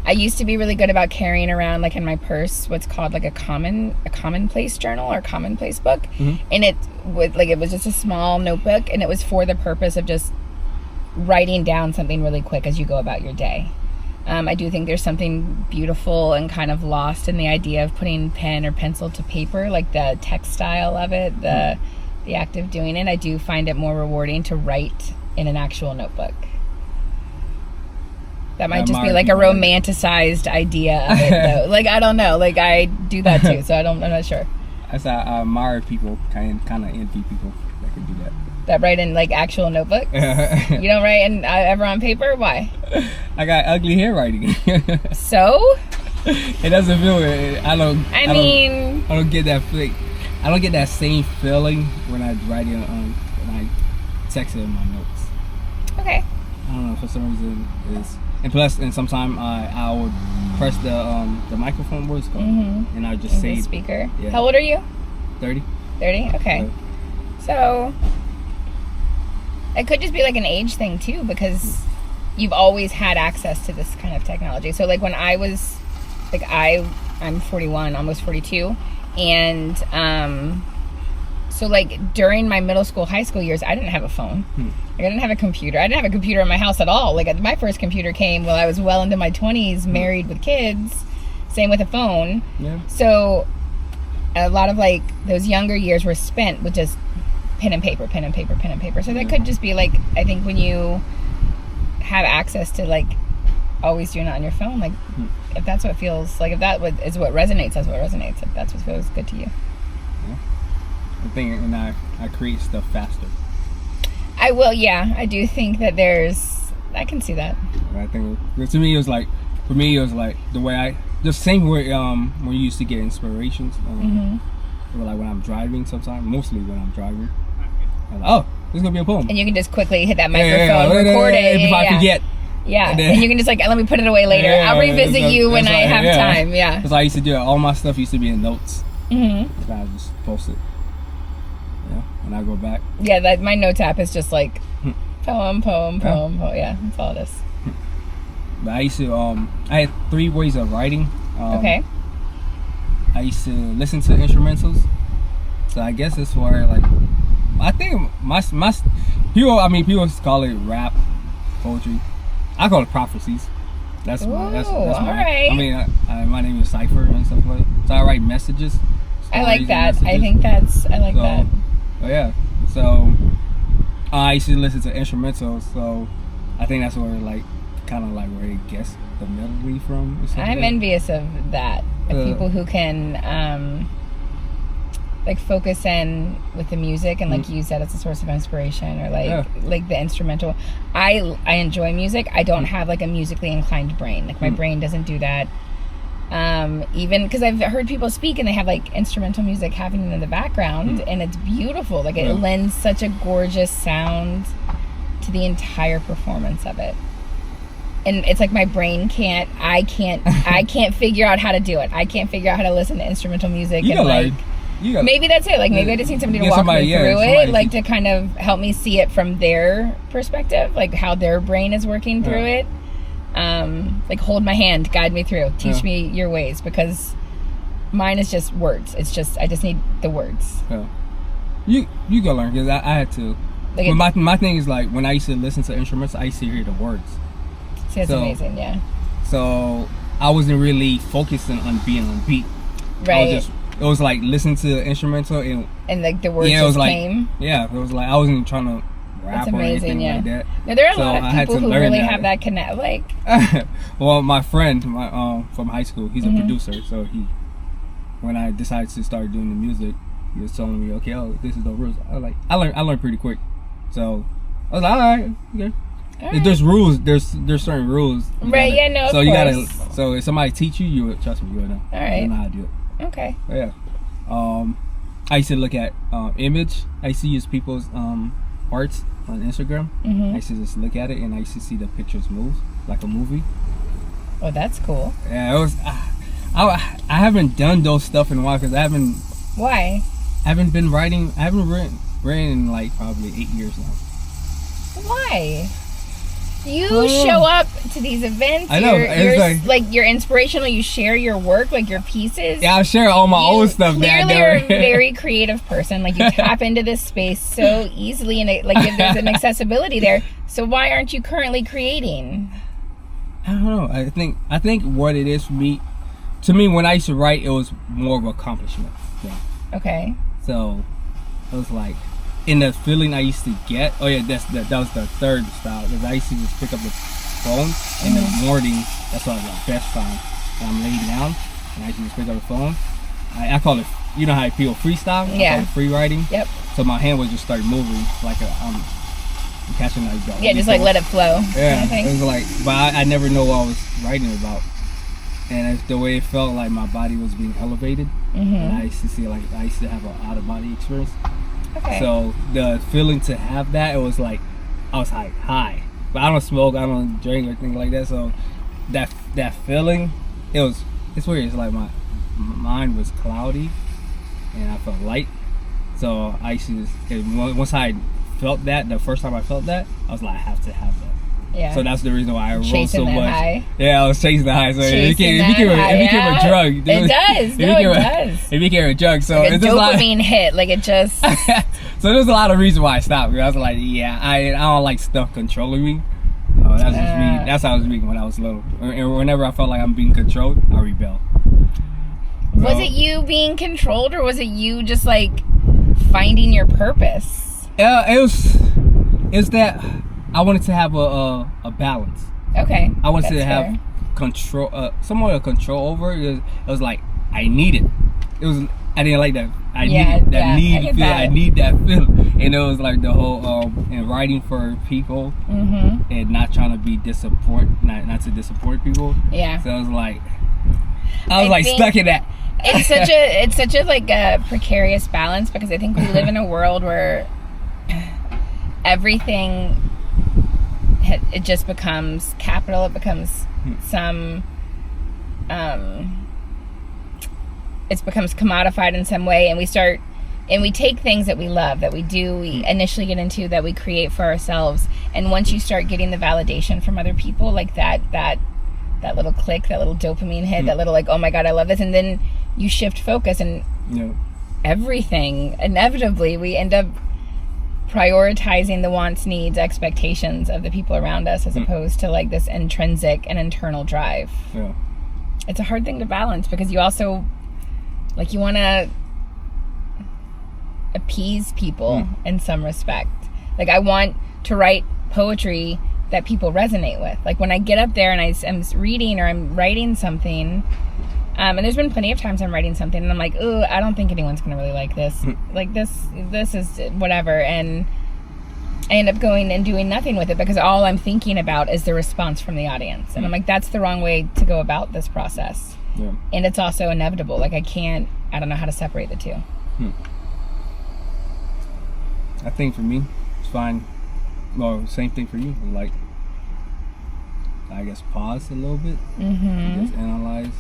I used to be really good about carrying around, like in my purse, what's called like a commonplace journal or commonplace book. And it was just a small notebook, and it was for the purpose of just writing down something really quick as you go about your day. I do think there's something beautiful and kind of lost in the idea of putting pen or pencil to paper, like the textile of it, the act of doing it. I do find it more rewarding to write in an actual notebook. That might just be like a romanticized idea of it, though. Like, I don't know. Like, I do that too, so I'm not sure. I admire people, kind of envy people that can do that. That write in like actual notebooks? You don't write ever on paper? Why? I got ugly handwriting. So? It doesn't feel good. I don't get that feeling. I don't get that same feeling when I write it when I text it in my notes. Okay. I don't know, for some reason it's. And plus, and sometimes I would press the microphone, what's called, and I just say the speaker. Yeah. How old are you? 30. 30? Okay. So it could just be like an age thing too, because you've always had access to this kind of technology. So like when I was, like I I'm 41, almost 42. And so like during my middle school, high school years, I didn't have a phone. I didn't have a computer. I didn't have a computer in my house at all. Like my first computer came while I was well into my 20s, married with kids. Same with a phone. Yeah. So a lot of like those younger years were spent with just pen and paper. So that could just be like, I think when you have access to like always doing it on your phone, like if that's what feels like, if that is what resonates, that's what resonates. If that's what feels good to you. Yeah. I think, and I create stuff faster. I will, yeah. I do think that I can see that. I think to me it was like, for me it was like the way just same way when you used to get inspirations. Like when I'm driving sometimes, mostly when I'm driving. I'm like, oh, this is gonna be a poem. And you can just quickly hit that microphone, record it. If I forget. Yeah, and you can just like, let me put it away later. I'll revisit you when I have time. Yeah. Because I used to do it. All my stuff used to be in notes. So I just post it. Yeah, and I go back. Yeah, my notes app is just like poem. Yeah, that's all it is. But I used to, I had 3 ways of writing. Okay. I used to listen to instrumentals. So I guess it's where like, I think my people call it rap, poetry. I call it prophecies. That's my. Right. I mean, my name is Cypher and stuff like that. So I write messages. I like that. I like that. Oh yeah. So I used to listen to instrumentals. So I think that's where like, kind of like where it gets the melody from. I'm envious of that. Of people who can like focus in with the music and like use that as a source of inspiration, or like the instrumental. I enjoy music. I don't have like a musically inclined brain. Like my brain doesn't do that. Even because I've heard people speak and they have like instrumental music happening in the background and it's beautiful. Like it lends such a gorgeous sound to the entire performance of it. And it's like my brain can't figure out how to do it. I can't figure out how to listen to instrumental music. Maybe that's it. Like maybe I just need somebody to walk me through it, like to kind of help me see it from their perspective, like how their brain is working through it. Like hold my hand, guide me through, teach me your ways, because mine is just words. It's just I just need the words. Yeah. You go learn, because I had to. Like my thing is like when I used to listen to instruments, I used to hear the words. See, that's amazing, yeah. So I wasn't really focusing on being on beat. Right. It was like listening to the instrumental and like the words just came. Yeah, it was like I wasn't trying to rap or anything like that. Now, there are a lot of people who really have that connect. Like, well, my friend, from high school, he's a producer. So when I decided to start doing the music, he was telling me, okay, this is the rules. I learned pretty quick. So I was like, all right, okay. All right. There's rules. There's certain rules. Right. Yeah. No. So you gotta. So if somebody teach you, you would trust me. You would know. All right. You know how to do it. Okay. But yeah. I used to look at image. I used to use people's arts on Instagram. I used to just look at it and I used to see the pictures move like a movie. Oh, that's cool. Yeah, it was. I haven't done those stuff in a while because I haven't. Why? I haven't been writing. I haven't written in like probably 8 years now. Why? You show up to these events. I know. You're like you're inspirational. You share your work, like your pieces. Yeah, I share all my old stuff. Clearly, you're a very creative person. Like you tap into this space so easily, and there's an accessibility there. So why aren't you currently creating? I don't know. I think what it is for me, to me, when I used to write, it was more of an accomplishment. Yeah. Okay. So it was like. In the feeling I used to get, that was the third style. Because I used to just pick up the phone in the morning. That's like the best time. When I'm laying down, and I used to just pick up the phone. I call it, you know how people freestyle? Yeah. I call it free writing. Yep. So my hand would just start moving like I'm catching that. Yeah, just like let it flow. Yeah. Kind of it was like, but I never know what I was writing about. And it's the way it felt like my body was being elevated. And I used to see I used to have an out of body experience. Okay. So the feeling to have that, it was like I was like high, but I don't smoke, I don't drink or anything like that. So that feeling, it's weird. It's like my mind was cloudy, and I felt light. So I used to once I felt that, the first time I felt that, I was like, I have to have that. Yeah. So that's the reason why I wrote Chasing so that much. high. Yeah, I was chasing the high. So it became a drug. Dude. It does. No, it does. It became a drug. So Like a it's just dopamine hit. Like it just. So there's a lot of reasons why I stopped. I was like, yeah, I don't like stuff controlling me. That's just me. That's how I was reading when I was little. And whenever I felt like I'm being controlled, I rebel. Was it you being controlled, or was it you just like finding your purpose? It's that I wanted to have a balance. Okay. I wanted to that's have fair. control, somewhat of control over it. It was like I needed. I didn't like that. I needed that need feel. I need that feeling, and it was like the whole and writing for people and not trying to be not to disappoint people. Yeah. So I was like stuck in that. It's such a like a precarious balance, because I think we live in a world where everything it just becomes capital. It becomes it becomes commodified in some way, and we take things that we love, that we do, we initially get into, that we create for ourselves, and once you start getting the validation from other people, like that little click, that little dopamine hit, that little like, oh my god, I love this, and then you shift focus, and everything, inevitably we end up prioritizing the wants, needs, expectations of the people around us, as opposed to like this intrinsic and internal drive. Yeah. It's a hard thing to balance, because you also like, you want to appease people in some respect. Like, I want to write poetry that people resonate with. Like, when I get up there and I'm reading or I'm writing something, and there's been plenty of times I'm writing something and I'm like, ooh, I don't think anyone's gonna really like this. Like, this is whatever, and I end up going and doing nothing with it, because all I'm thinking about is the response from the audience. And I'm like, that's the wrong way to go about this process. Yeah. And it's also inevitable. Like, I don't know how to separate the two. I think for me, it's fine. Well, same thing for you. Like, I guess pause a little bit. Just analyze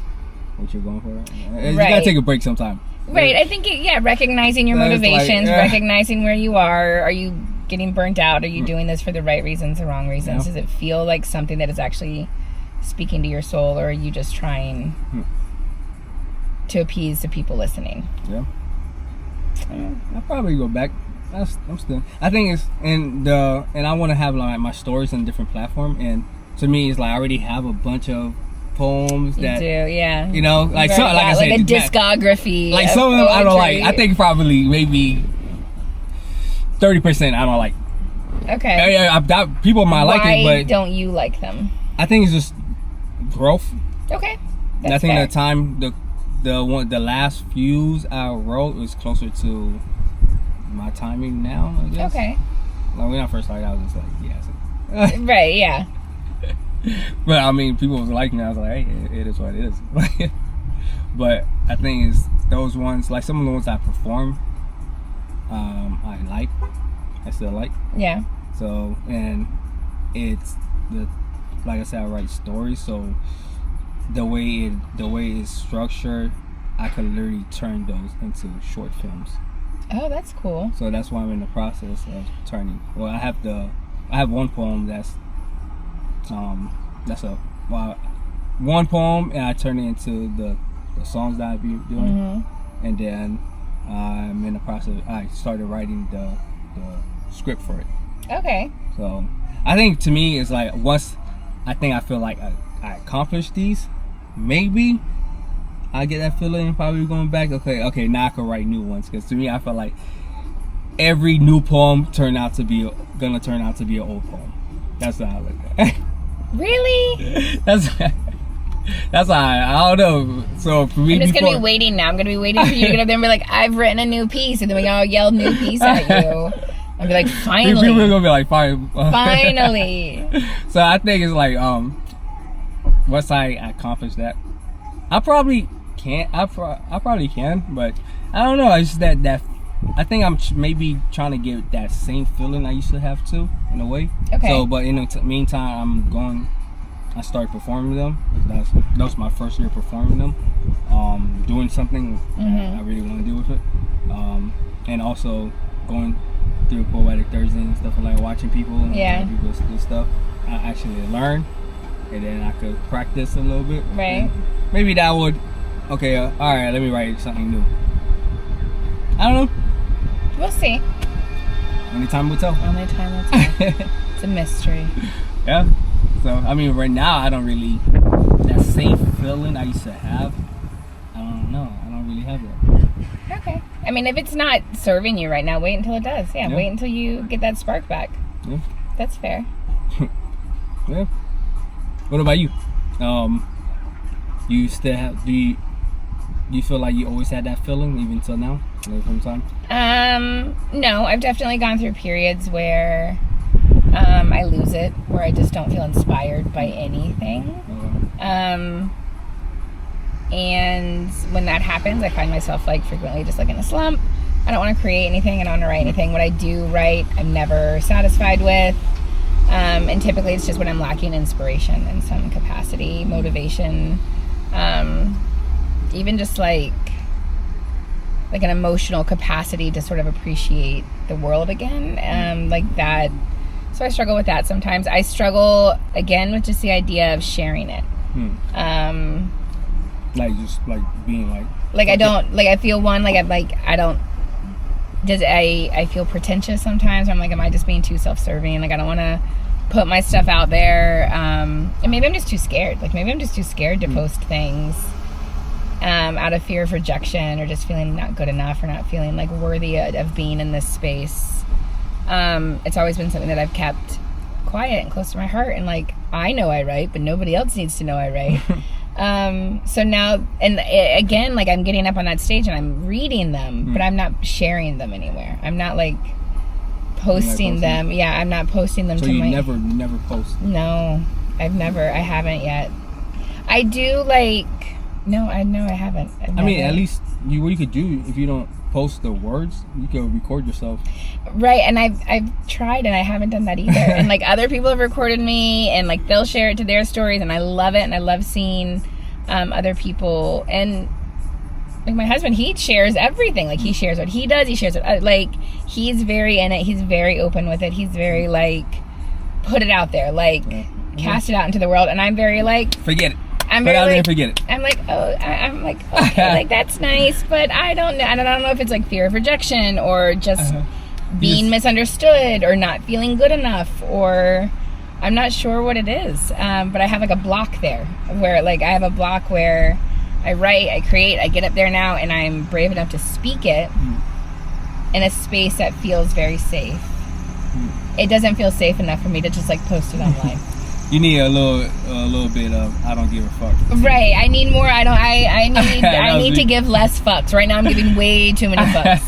what you're going for. You gotta take a break sometime. Right. I think, recognizing your motivations, recognizing where you are. Are you getting burnt out? Are you doing this for the right reasons, the wrong reasons? Does it feel like something that is actually speaking to your soul, or are you just trying to appease the people listening? Yeah. I'll probably go back. I'm still. I think it's and I want to have like my stories on a different platform, and to me, it's like I already have a bunch of poems that you do, yeah. You know, like so, like I said, like a discography. Like some of them I don't like. I think probably maybe 30% I don't like. Okay. Yeah, people might like it, but why don't you like them? I think it's just growth. Okay. I think the time the last fuse I wrote was closer to my timing now, I guess. Okay. Like when I first started, I was just like, yeah. Right, yeah. But I mean, people was liking it. I was like, hey, it is what it is. But I think it's those ones, like some of the ones I perform, I still like. Yeah. So, and it's like I said, I write stories, so the way it's structured, I could literally turn those into short films. Oh, that's cool. So that's why I'm in the process of turning. Well, I have one poem that's one poem, and I turn it into the songs that I be doing, and then I'm in the process. I started writing the script for it. Okay. So I think to me it's like once I feel like I accomplished these, maybe I get that feeling probably going back. Okay, now I can write new ones, because to me I feel like every new poem gonna turn out to be an old poem. That's how I look at it. Really? That's how I don't know. So for me, I'm just gonna be waiting now. I'm gonna be waiting for you to get up there and be like, I've written a new piece, and then we all yell new piece at you. I'll be like, finally. People are gonna be like, fine. Finally. So I think it's like, once I accomplish that, I probably can't. I probably can, but I don't know. It's just that I think I'm maybe trying to get that same feeling I used to have too, in a way. Okay. So, but in the meantime, I started performing them. That was my first year performing them. Doing something that I really want to do with it, and also going through Poetic Thursday and stuff, like watching people do stuff. I actually learn, and then I could practice a little bit. Right. Maybe that would. Okay. All right. Let me write something new. I don't know. We'll see. Only time will tell. Only time will tell. It's a mystery. Yeah. So I mean, right now I don't really that same feeling I used to have. I don't know. I don't really have that. Okay. I mean, if it's not serving you right now, wait until it does. Yeah. Wait until you get that spark back. Yeah. That's fair. Yeah. What about you? You still have? Do you feel like you always had that feeling even till now, like from time? No, I've definitely gone through periods where I lose it, where I just don't feel inspired by anything. Okay. And when that happens, I find myself like frequently just like in a slump. I don't want to create anything. I don't want to write anything. What I do write, I'm never satisfied with. And typically it's just when I'm lacking inspiration in some capacity, motivation, even just like an emotional capacity to sort of appreciate the world again, like that. So I struggle with that sometimes. I struggle again with just the idea of sharing it. Like just like being like I don't like, I feel one, like I'm like, I don't, does I feel pretentious sometimes. I'm like, am I just being too self-serving? Like I don't want to put my stuff out there, and maybe I'm just too scared. Like maybe I'm just too scared to post things out of fear of rejection, or just feeling not good enough, or not feeling like worthy of being in this space. It's always been something that I've kept quiet and close to my heart, and like I know I write, but nobody else needs to know I write. So now, and again, like I'm getting up on that stage and I'm reading them, but I'm not sharing them anywhere. I'm not like posting them. Yeah, I'm not posting them. So to you my. never post? No, I haven't yet. I do like. No, I haven't. I mean, at least what you could do if you don't post the words, you can record yourself. Right, and I've tried and I haven't done that either. And like other people have recorded me and like they'll share it to their stories, and I love it, and I love seeing other people. And like my husband, he shares everything. Like he shares what he does, he shares it, like he's very in it, he's very open with it, he's very like put it out there, like cast it out into the world. And I'm very like forget it. I'm very like, forget it. I'm like, I'm like, okay, like that's nice, but I don't know. I don't know if it's like fear of rejection, or just being misunderstood, or not feeling good enough, or I'm not sure what it is. But I have like a block there, where like I have a block where I write, I create, I get up there now, and I'm brave enough to speak it in a space that feels very safe. It doesn't feel safe enough for me to just like post it online. You need a little bit of I don't give a fuck. Right. I need more. I need to give less fucks. Right now I'm giving way too many fucks.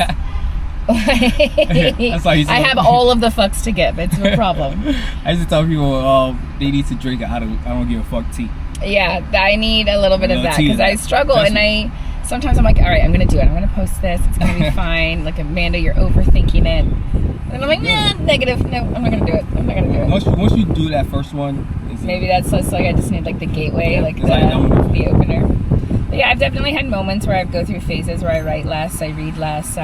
That's why I have all of the fucks to give. It's a problem. I used to tell people they need to drink I don't give a fuck tea. Yeah, I need a little bit of that, because I struggle. And sometimes I'm like, all right, I'm gonna do it. I'm gonna post this. It's gonna be fine. Like, Amanda, you're overthinking it. And I'm like, nah, negative. No, I'm not gonna do it. I'm not gonna do it. Once you do that first one, maybe that's like I just need like the gateway, yeah, like the opener. But yeah, I've definitely had moments where I go through phases where I write less, I read less.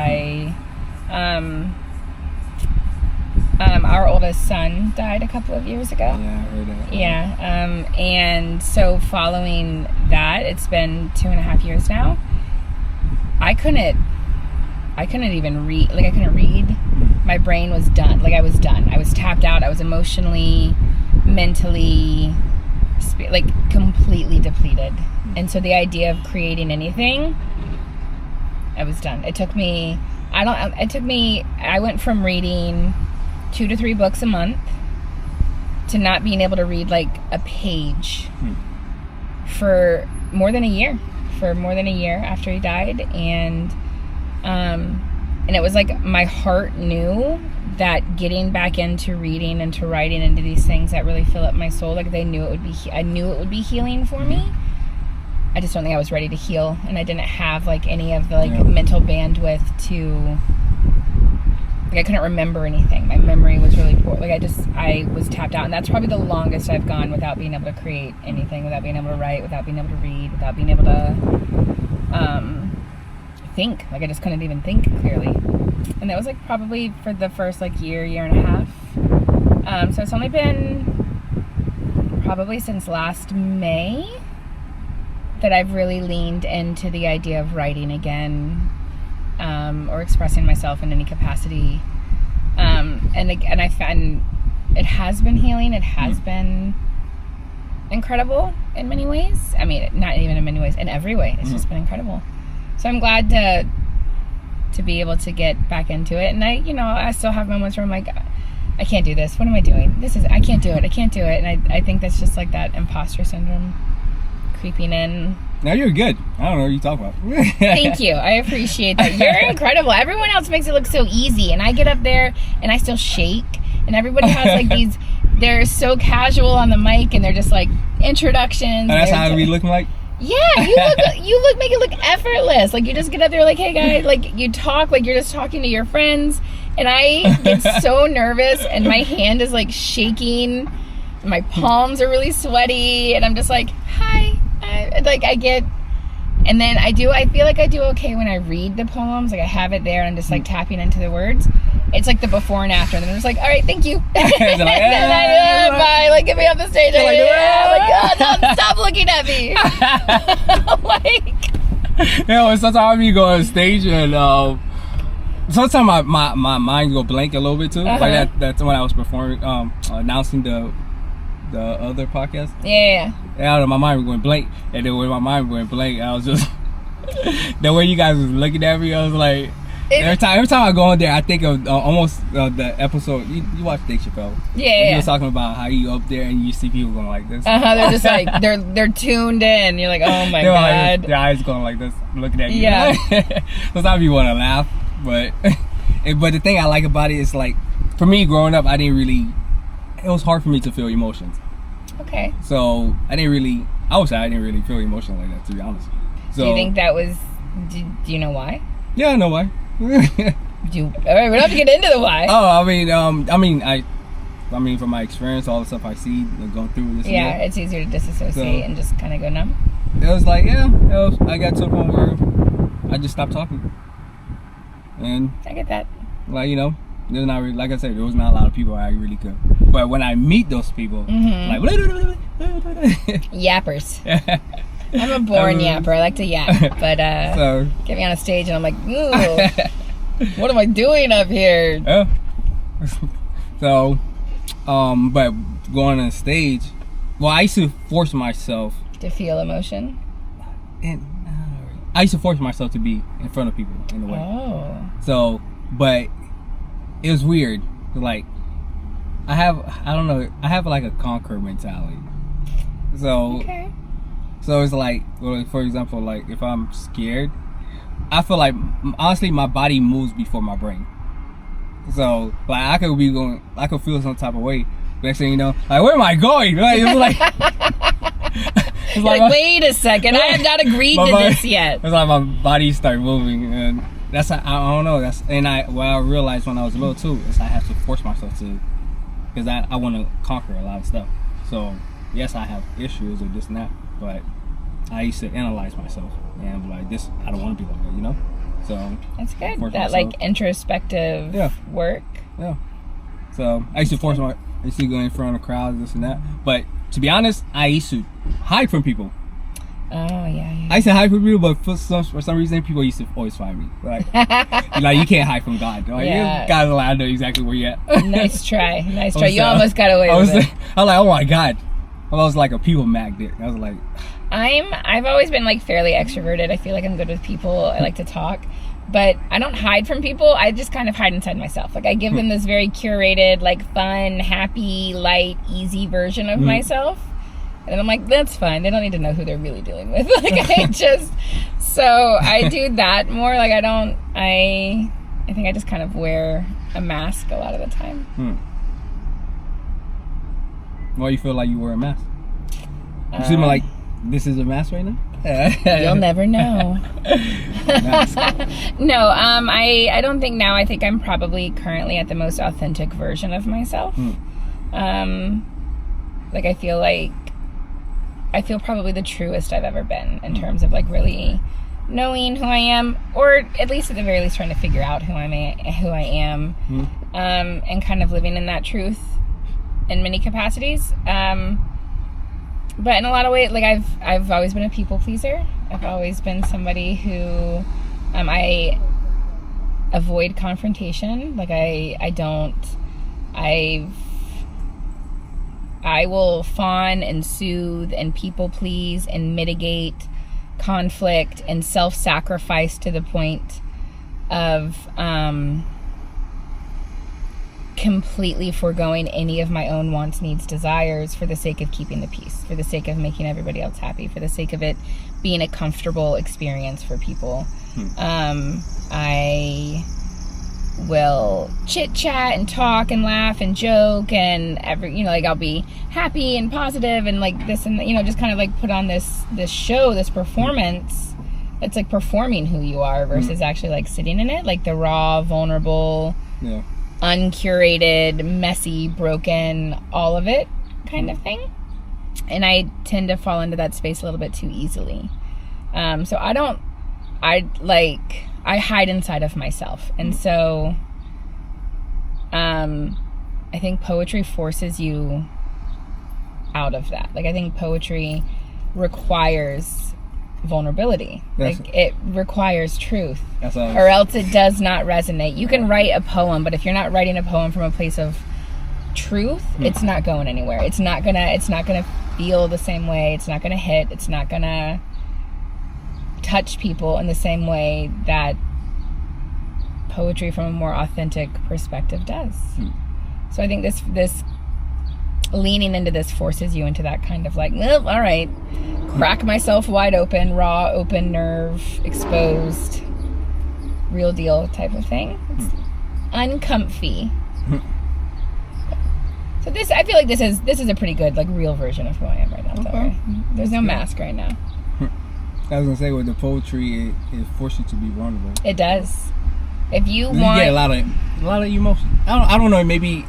Our oldest son died a couple of years ago. Yeah, I heard that. Yeah, and so following that, it's been 2.5 years now. I couldn't even read. Like I couldn't read. My brain was done. Like I was done. I was tapped out. I was emotionally, mentally, like completely depleted. And so the idea of creating anything, I was done. It took me. I went from reading 2 to 3 books a month to not being able to read like a page for more than a year. For more than a year after he died, and it was like my heart knew that getting back into reading and to writing into these things that really fill up my soul, like I knew it would be healing for me. I just don't think I was ready to heal, and I didn't have like any of the mental bandwidth to. Like I couldn't remember anything. My memory was really poor. Like I was tapped out, and that's probably the longest I've gone without being able to create anything, without being able to write, without being able to read, without being able to think. Like I just couldn't even think clearly. And that was like probably for the first like year and a half. So it's only been probably since last May that I've really leaned into the idea of writing again, or expressing myself in any capacity. And I found it has been healing. It has been incredible in many ways. I mean, not even in many ways, in every way. It's just been incredible. So I'm glad to be able to get back into it. And I still have moments where I'm like, I can't do this. What am I doing? I can't do it. I can't do it. And I think that's just like that imposter syndrome creeping in. Now you're good. I don't know what you talk about. Thank you. I appreciate that. You're incredible. Everyone else makes it look so easy. And I get up there and I still shake. And everybody has like these, they're so casual on the mic and they're just like introductions. And that's how we looking like? Yeah, you make it look effortless. Like you just get up there like, hey guys, like you talk like you're just talking to your friends. And I get so nervous and my hand is like shaking. My palms are really sweaty and I'm just like, hi. And then I feel like I do okay when I read the poems. Like I have it there and I'm just like tapping into the words. It's like the before and after. And then I'm just like, all right, thank you. And then bye. Like, get me off the stage. I'm like, oh, no, stop looking at me. Sometimes I go on stage and sometimes my mind go blank a little bit too. Like that's when I was performing, announcing the other podcast. Yeah. I don't know, my mind was going blank. And then when my mind went blank, I was just the way you guys was looking at me, I was like, every time I go in there, I think of almost the episode. You watch Dave Chappelle. Yeah. He was talking about how you up there and you see people going like this. They're just like they're tuned in. You're like, oh my god. Like, their eyes going like this, looking at you. Yeah. Sometimes you want to laugh, but the thing I like about it is like, for me growing up, it was hard for me to feel emotions. Okay. So I didn't really feel emotion like that, to be honest. So, do you think that was? Do you know why? Yeah, I know why. All right, we don't have to get into the why. Oh, I mean, from my experience, all the stuff I see going through this. Yeah, it's easier to disassociate and just kind of go numb. It was like, I got to the point where I just stopped talking, and I get that. Like there's not really, like I said, there was not a lot of people I really could. But when I meet those people, like yappers. I'm a born yapper. I like to yap, but so, get me on a stage and I'm like, ooh, what am I doing up here? Yeah. So, but going on stage, well, I used to force myself to feel emotion. And I used to force myself to be in front of people in a way. Oh. So, but it was weird. Like, I have like a conquer mentality. So. Okay. So it's like, for example, like if I'm scared, I feel like, honestly, my body moves before my brain. So like I could feel some type of way. Next thing you know, like, where am I going? Like, it's like, it's like wait a second, I have not agreed to this yet. It's like my body started moving, and that's I don't know. What I realized when I was little too is I have to force myself to, because I want to conquer a lot of stuff. So yes, I have issues or this and that, but I used to analyze myself and be like, this, I don't want to be like that, So that's good. That like introspective work. Yeah. So I used to go in front of crowds, this and that. But to be honest, I used to hide from people. Oh yeah. I used to hide from people, but for some reason, people used to always find me. Like, you can't hide from God. Like, God's like, I know exactly where you're at. Nice try. You almost got away with it. I was like, oh my God. I was like a people magnet. I was like, I've always been like fairly extroverted. I feel like I'm good with people. I like to talk, but I don't hide from people. I just kind of hide inside myself. Like I give them this very curated, like fun, happy, light, easy version of myself. And I'm like, that's fine. They don't need to know who they're really dealing with. Like so I do that more. Like I think I just kind of wear a mask a lot of the time. Why you feel like you wear a mask? You seem like this is a mask right now? You'll never know. No, I don't think now. I think I'm probably currently at the most authentic version of myself. Like I feel probably the truest I've ever been in terms of like really knowing who I am, or at least at the very least trying to figure out who I am, and kind of living in that truth in many capacities. But in a lot of ways, like I've always been a people pleaser. I've always been somebody who I avoid confrontation. Like I will fawn and soothe and people please and mitigate conflict and self-sacrifice to the point of completely foregoing any of my own wants, needs, desires for the sake of keeping the peace, for the sake of making everybody else happy, for the sake of it being a comfortable experience for people. I will chit chat and talk and laugh and joke and I'll be happy and positive and like this and just kind of like put on this show, this performance. It's like performing who you are versus actually like sitting in it, like the raw, vulnerable, uncurated, messy, broken, all of it kind of thing. And I tend to fall into that space a little bit too easily. So I hide inside of myself. And so I think poetry forces you out of that. Like I think poetry requires vulnerability. Like it requires truth, or else it does not resonate. You can write a poem, but if you're not writing a poem from a place of truth, it's not going anywhere. It's not gonna feel the same way. It's not gonna hit. It's not gonna touch people in the same way that poetry from a more authentic perspective does. So I think this leaning into this forces you into that kind of like, well, all right, crack myself wide open, raw, open nerve, exposed, real deal type of thing. It's uncomfy. So I feel like this is a pretty good like real version of who I am right now. Okay. There's no mask right now. I was gonna say with the poetry, it forces you to be vulnerable. It does. If you want, you get a lot of emotion. I don't know. Maybe.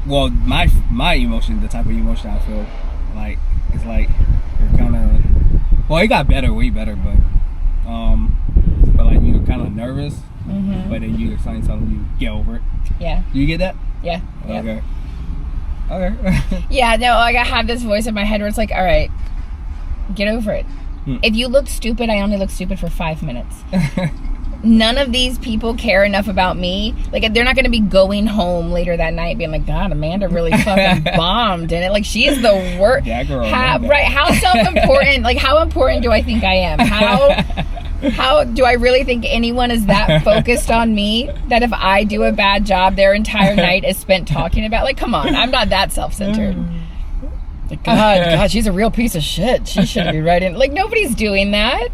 Well, my emotion, the type of emotion I feel like, it's like you're kind of. Well, it got better, way better, but like you're kind of nervous, but then you're telling you get over it. Yeah. Do you get that? Yeah. Okay. Okay. Yeah. No, like I have this voice in my head where it's like, all right, get over it. If you look stupid, I only look stupid for 5 minutes. None of these people care enough about me. Like, they're not going to be going home later that night being like, God, Amanda really fucking bombed in it. Like, she's the worst. Yeah, girl. Right. How self-important, like, how important do I think I am? How do I really think anyone is that focused on me that if I do a bad job, their entire night is spent talking about? Like, come on. I'm not that self-centered. Like, God, she's a real piece of shit. She shouldn't be writing. Like, nobody's doing that.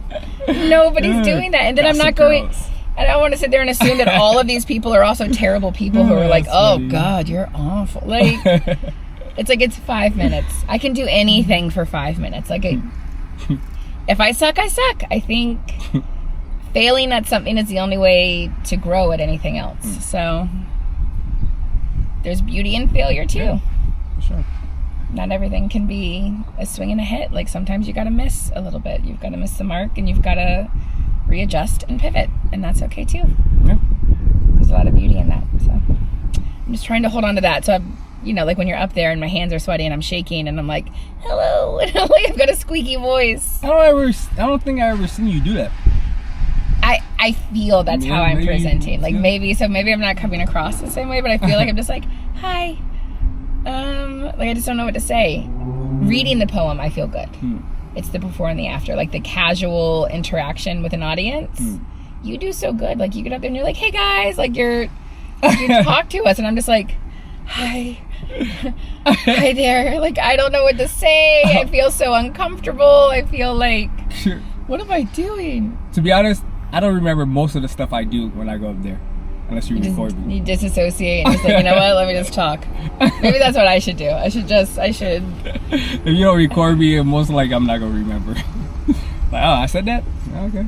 Nobody's doing that. And then I'm not going. I don't want to sit there and assume that all of these people are also terrible people who are like, oh, God, you're awful. Like, it's like, it's 5 minutes. I can do anything for 5 minutes. Like, if I suck, I suck. I think failing at something is the only way to grow at anything else. So, there's beauty in failure, too. Yeah, for sure. Not everything can be a swing and a hit. Like sometimes you got to miss a little bit. You've got to miss the mark and you've got to readjust and pivot. And that's okay too. Yeah. There's a lot of beauty in that. So I'm just trying to hold on to that. So I'm, like when you're up there and my hands are sweaty and I'm shaking and I'm like, hello. And I'm like, I've got a squeaky voice. I don't think I ever seen you do that. I feel that's how I'm presenting. Like maybe I'm not coming across the same way, but I feel like I'm just like, hi. Like I just don't know what to say. Reading the poem, I feel good. It's the before and the after, like the casual interaction with an audience. You do so good. Like you get up there and you're like, hey guys, like you talk to us, and I'm just like, hi, hi there. Like I don't know what to say. I feel so uncomfortable. I feel like, what am I doing? To be honest, I don't remember most of the stuff I do when I go up there. Unless you record me. You disassociate and just like, you know what, let me just talk. Maybe that's what I should do. I should. If you don't record me, most likely I'm not going to remember. Like, oh, I said that? Okay.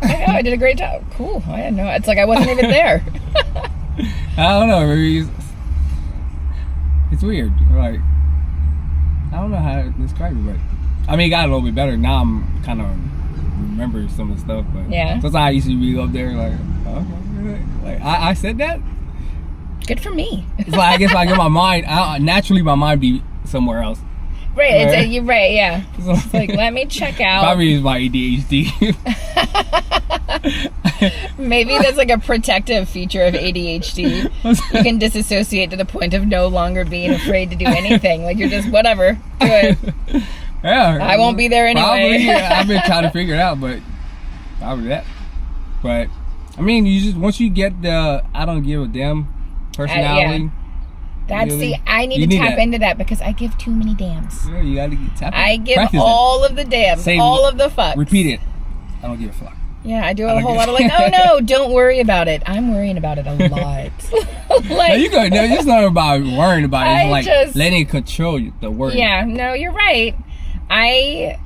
I did a great job. Cool. I didn't know. It's like I wasn't even there. I don't know. Maybe it's weird. Like, I don't know how to describe it, but I mean, it got a little bit better. Now I'm kind of remember some of the stuff, but sometimes I used to be up there like, okay. Like I said that. Good for me. It's like I guess like in my mind, naturally my mind be somewhere else. Right. You're right. Yeah. It's like, let me check out. Probably is my ADHD. Maybe that's like a protective feature of ADHD. You can disassociate to the point of no longer being afraid to do anything. Like you're just whatever. Do it. Yeah. I won't be there anyway. Probably. Yeah, I've been trying to figure it out, but probably that. But I mean, you just once you get the I don't give a damn personality. Yeah. That's really, I need to tap into that because I give too many damns. Yeah, you gotta tap. I give Practice all of the damns, all of the fucks. Repeat it. I don't give a fuck. Yeah, I do a whole lot of like, oh no, don't worry about it. I'm worrying about it a lot. No, you go. No, it's not about worrying about it. It's like just, letting it control you, the worry. Yeah, no, you're right. I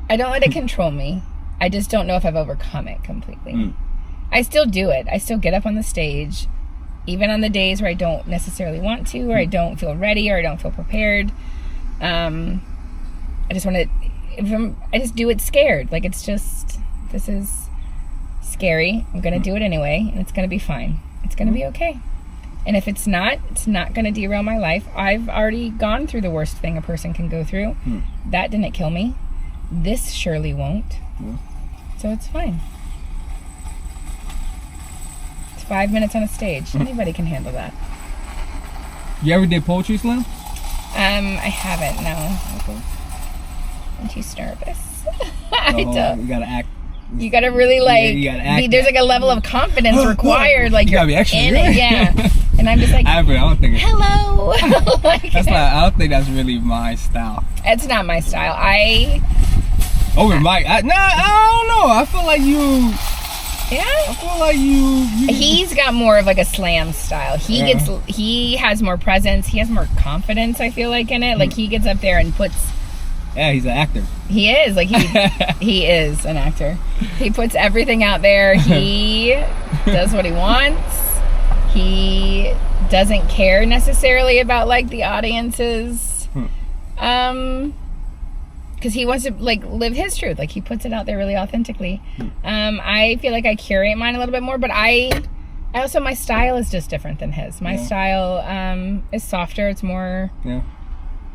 don't let it control me. I just don't know if I've overcome it completely. I still do it. I still get up on the stage, even on the days where I don't necessarily want to, or I don't feel ready, or I don't feel prepared. I just want to. I just do it scared. Like it's just. This is scary. I'm going to do it anyway, and it's going to be fine. It's going to be okay. And if it's not going to derail my life. I've already gone through the worst thing a person can go through. That didn't kill me. This surely won't. So it's fine. It's 5 minutes on a stage. Anybody can handle that. You ever did poetry slam? I haven't, no. Okay. I'm too nervous. I don't. You gotta act. You gotta really like. You gotta act. There's like a level of confidence required. Like you gotta be extra. in it, yeah. And I'm just like, I don't think. Hello. Like, I don't think that's really my style. It's not my style. I don't know. I feel like you. Yeah. I feel like you. He's got more of like a slam style. He has more presence. He has more confidence. I feel like in it. Like he gets up there and puts. Yeah, he's an actor. He is like he is an actor. He puts everything out there. He does what he wants. He doesn't care necessarily about like the audiences, because he wants to like live his truth. Like he puts it out there really authentically. I feel like I curate mine a little bit more, but I also my style is just different than his. My style is softer. It's more. Yeah.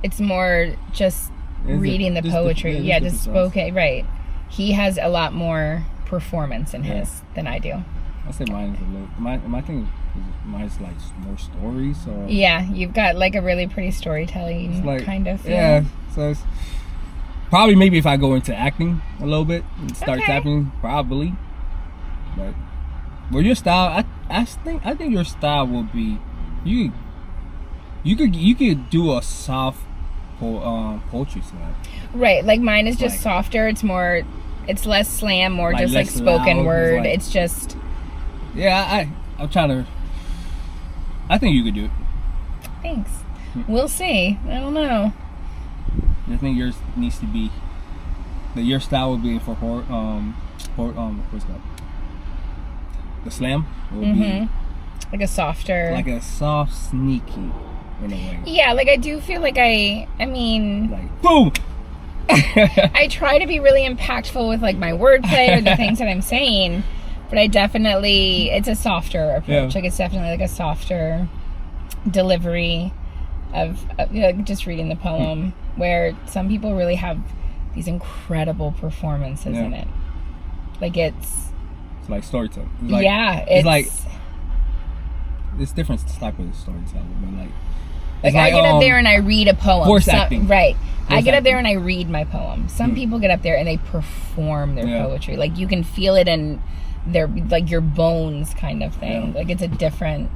It's more just. Reading the poetry, just spoken, right. He has a lot more performance in his than I do. I say mine is a little. My thing is mine's like more stories. So yeah, you've got like a really pretty storytelling like, kind of feel. Yeah, so it's probably maybe if I go into acting a little bit and start tapping, probably. But your style, I think your style will be you could do a soft. Poetry slam. Right, like mine is just softer. It's less slam, more just like spoken loud, word. It's just. Yeah, I'm trying to. I think you could do it. Thanks. We'll see. I don't know. I think yours needs to be. Your style would be for what's that? The slam would be like a softer, like a soft, sneaky. In a way. Yeah, like I do feel like I mean like boom. I try to be really impactful with like my wordplay or the things that I'm saying, but I definitely it's a softer approach. Like it's definitely like a softer delivery of just reading the poem, where some people really have these incredible performances in it. Like it's like storytelling. It's like it's different type of storytelling, but like. Like I get up there and I read a poem. Force acting. Right. I get up there and I read my poem. Some people get up there and they perform their poetry. Like you can feel it in their like your bones kind of thing. Yeah. Like it's a different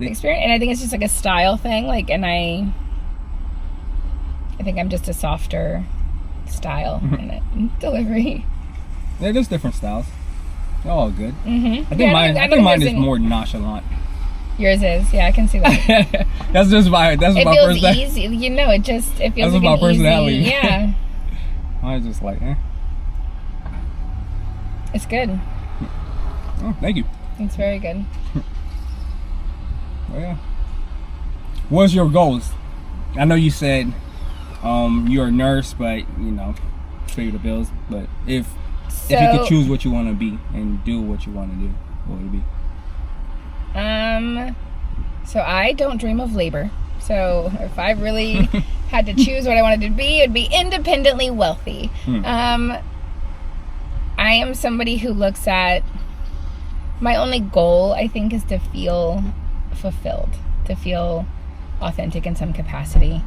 experience. And I think it's just like a style thing. Like and I think I'm just a softer style in it. Delivery. Yeah, there's different styles. They're all good. I think mine is more nonchalant. Yours is, yeah, I can see that. That's my it my feels easy, you know. It feels that's like my personality. Easy, yeah. Mine's just like, It's good. Oh, thank you. It's very good. Well, yeah. What's your goals? I know you said you're a nurse, but pay the bills. But if you could choose what you want to be and do what you want to do, what would it be? So I don't dream of labor. So if I really had to choose what I wanted to be, it would be independently wealthy. I am somebody who looks at, my only goal, I think, is to feel fulfilled, to feel authentic in some capacity.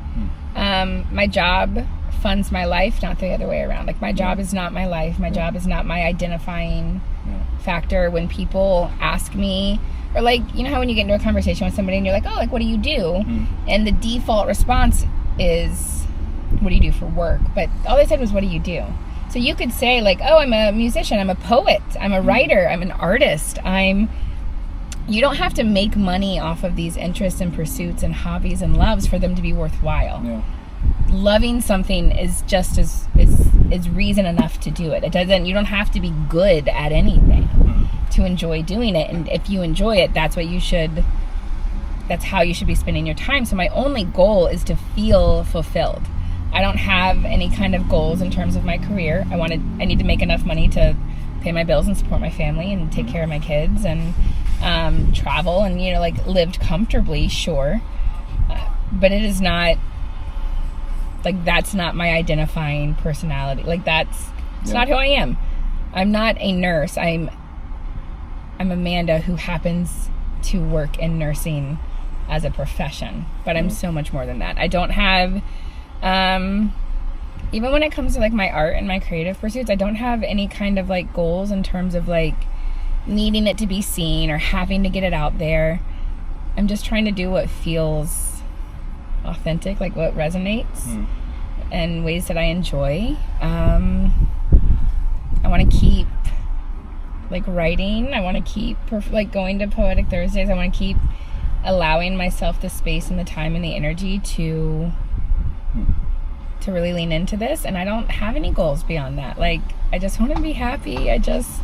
My job funds my life, not the other way around. Like, my job is not my life. My job is not my identifying factor. When people ask me, or like, you know how when you get into a conversation with somebody and you're like, oh, like, what do you do? And the default response is, what do you do for work? But all they said was, what do you do? So you could say, like, oh, I'm a musician, I'm a poet, I'm a writer, I'm an artist, you don't have to make money off of these interests and pursuits and hobbies and loves for them to be worthwhile. Yeah. Loving something is just is reason enough to do it. You don't have to be good at anything to enjoy doing it. And if you enjoy it, that's how you should be spending your time. So my only goal is to feel fulfilled. I don't have any kind of goals in terms of my career. I need to make enough money to pay my bills and support my family and take care of my kids and travel and, you know, like, lived comfortably, sure. But it is not, like, that's not my identifying personality. Like, it's not who I am. I'm not a nurse. I'm Amanda, who happens to work in nursing as a profession. But I'm so much more than that. I don't have, even when it comes to, like, my art and my creative pursuits, I don't have any kind of, like, goals in terms of, like, needing it to be seen or having to get it out there. I'm just trying to do what feels authentic, like what resonates, and ways that I enjoy. I want to keep, like, writing. I want to keep like going to Poetic Thursdays. I want to keep allowing myself the space and the time and the energy to really lean into this. And I don't have any goals beyond that. Like, I just want to be happy. I just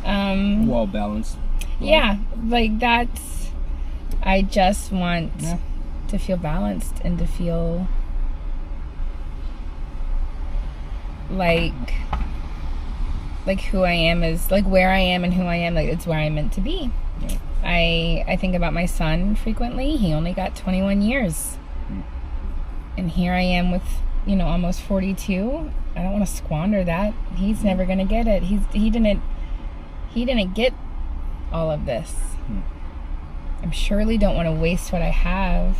well balanced. Yeah, like, I just want to feel balanced and to feel like who I am is, like, where I am and who I am, like, it's where I'm meant to be. I think about my son frequently. He only got 21 years. And here I am with, you know, almost 42. I don't want to squander that. He's never going to get it. He didn't get all of this. I surely don't want to waste what I have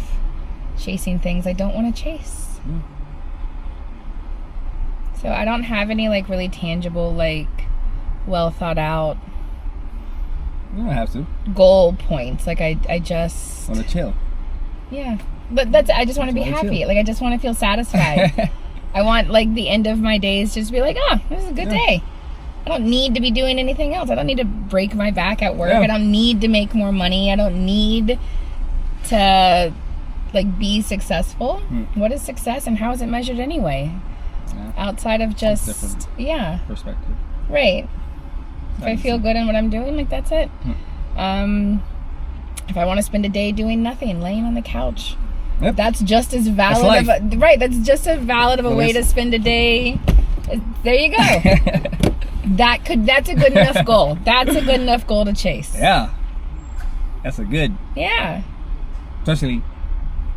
chasing things I don't want to chase. So I don't have any, like, really tangible, like, well thought out, you don't have to, goal points. Like, I just want to chill. Yeah, but I just want to be happy. Chill. Like, I just want to feel satisfied. I want, like, the end of my days just to be like, oh, this is a good day. I don't need to be doing anything else. I don't need to break my back at work. I don't need to make more money. I don't need to, like, be successful. What is success and how is it measured anyway? Outside of just perspective. Right. If I feel good in what I'm doing, like, that's it. If I want to spend a day doing nothing, laying on the couch, that's just as valid that's just as valid of a way to spend a day. There you go. That's a good enough goal. That's a good enough goal to chase. Yeah. That's a good. Yeah. Especially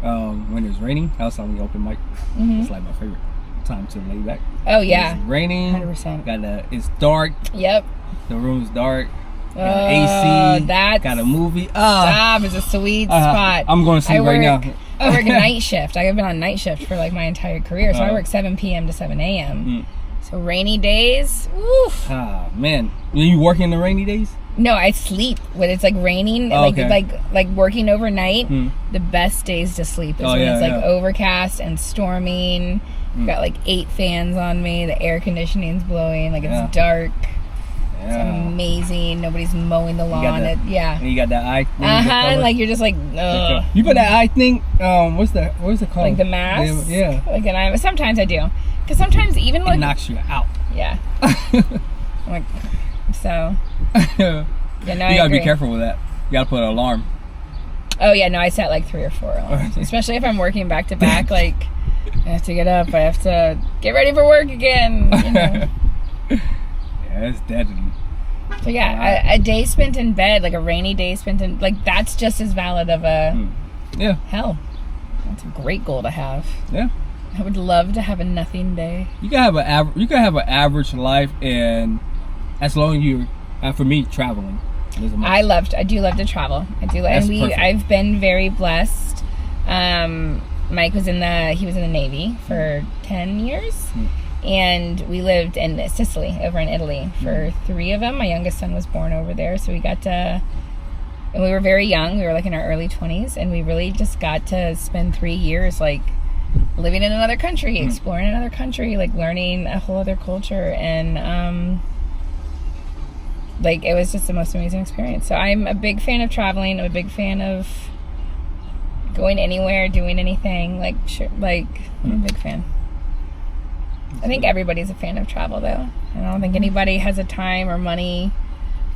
when it's raining outside on the open mic. It's like my favorite time to lay back. Oh yeah. It's raining. 100%. It's dark. Yep. The room's dark. Got AC. Got a movie. Stop is a sweet spot. I'm going to sleep right now. I work a night shift. I've been on night shift for, like, my entire career. So I work 7 p.m. to 7 a.m. So rainy days, woof. Ah, man. You working the rainy days? No, I sleep when it's, like, raining. Like working overnight. The best days to sleep is when it's like overcast and storming. Got, like, 8 fans on me. The air conditioning's blowing. Like, it's dark. It's amazing. Nobody's mowing the lawn. And you got that eye thing. Like, you're just like, ugh. You put that eye thing, what's it called? Like the mask? Yeah. Like, and sometimes I do. Because sometimes even, like, it knocks you out. Yeah. Like, so. You gotta be careful with that. You gotta put an alarm. Oh yeah, no, I set like 3 or 4 alarms. Especially if I'm working back to back. Like, I have to get up. I have to get ready for work again. You know. Yeah, it's deadly. So yeah, a day spent in bed, like a rainy day spent in, like, that's just as valid of a hell. That's a great goal to have. Yeah. I would love to have a nothing day. You can have an average life, and as long as you, for me, traveling. I do love to travel. I do, That's and perfect. I've been very blessed. Mike was in the Navy for 10 years, and we lived in Sicily, over in Italy, for 3 of them. My youngest son was born over there, so we got to. And we were very young. We were like in our early 20s, and we really just got to spend 3 years like living in another country, exploring another country, like learning a whole other culture, and like it was just the most amazing experience. So I'm a big fan of traveling. I'm a big fan of going anywhere, doing anything. Like I'm a big fan. I think everybody's a fan of travel, though. I don't think anybody has the time or money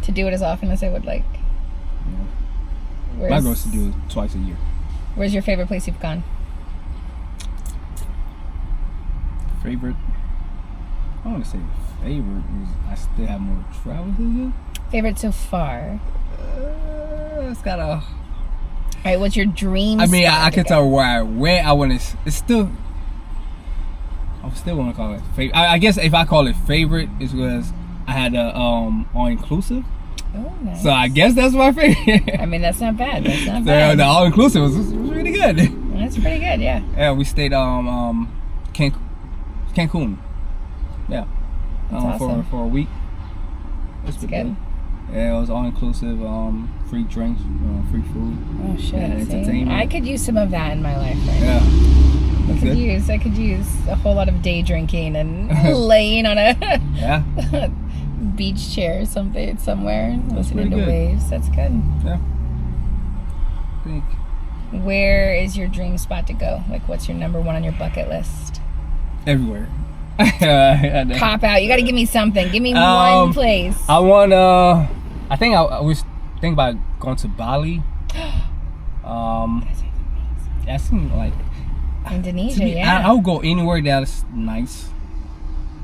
to do it as often as they would like. My goal is to do it twice a year. Where's your favorite place you've gone? Favorite? I want to say favorite is I still have more travel to do. Favorite so far? It's got a. All right, what's your dream? I mean, spot I to can go? tell where I went. I want to. It's still. I still want to call it favorite. I guess if I call it favorite, it's because I had a all inclusive. Oh, nice. So I guess that's my favorite. I mean, that's not bad. That's not So bad. the all inclusive was really good. That's pretty good, yeah. Yeah, we stayed Cancun. Yeah. That's awesome. For a week. That's good. Yeah, it was all inclusive. Free drinks, free food. Oh shit! Yeah, see? entertainment. I could use some of that in my life right Yeah. now. That's good. I could use a whole lot of day drinking and laying on a Yeah. beach chair or something somewhere, listening pretty to good. waves. That's good. Yeah. I think. Where is your dream spot to go? Like, what's your number one on your bucket list? Everywhere. Cop out. You got to give me something. Give me one place. I want I think I was thinking about going to Bali. That seemed like Indonesia, to me, yeah. I would go anywhere that's nice.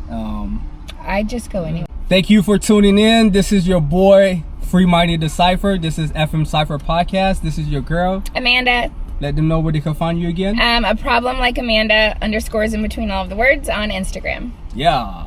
I'd just go anywhere. Thank you for tuning in. This is your boy Free Minded the Cypher. This is FM Cypher podcast. This is your girl. Amanda. Let them know where they can find you again. A problem like Amanda _ in between all of the words on Instagram. Yeah.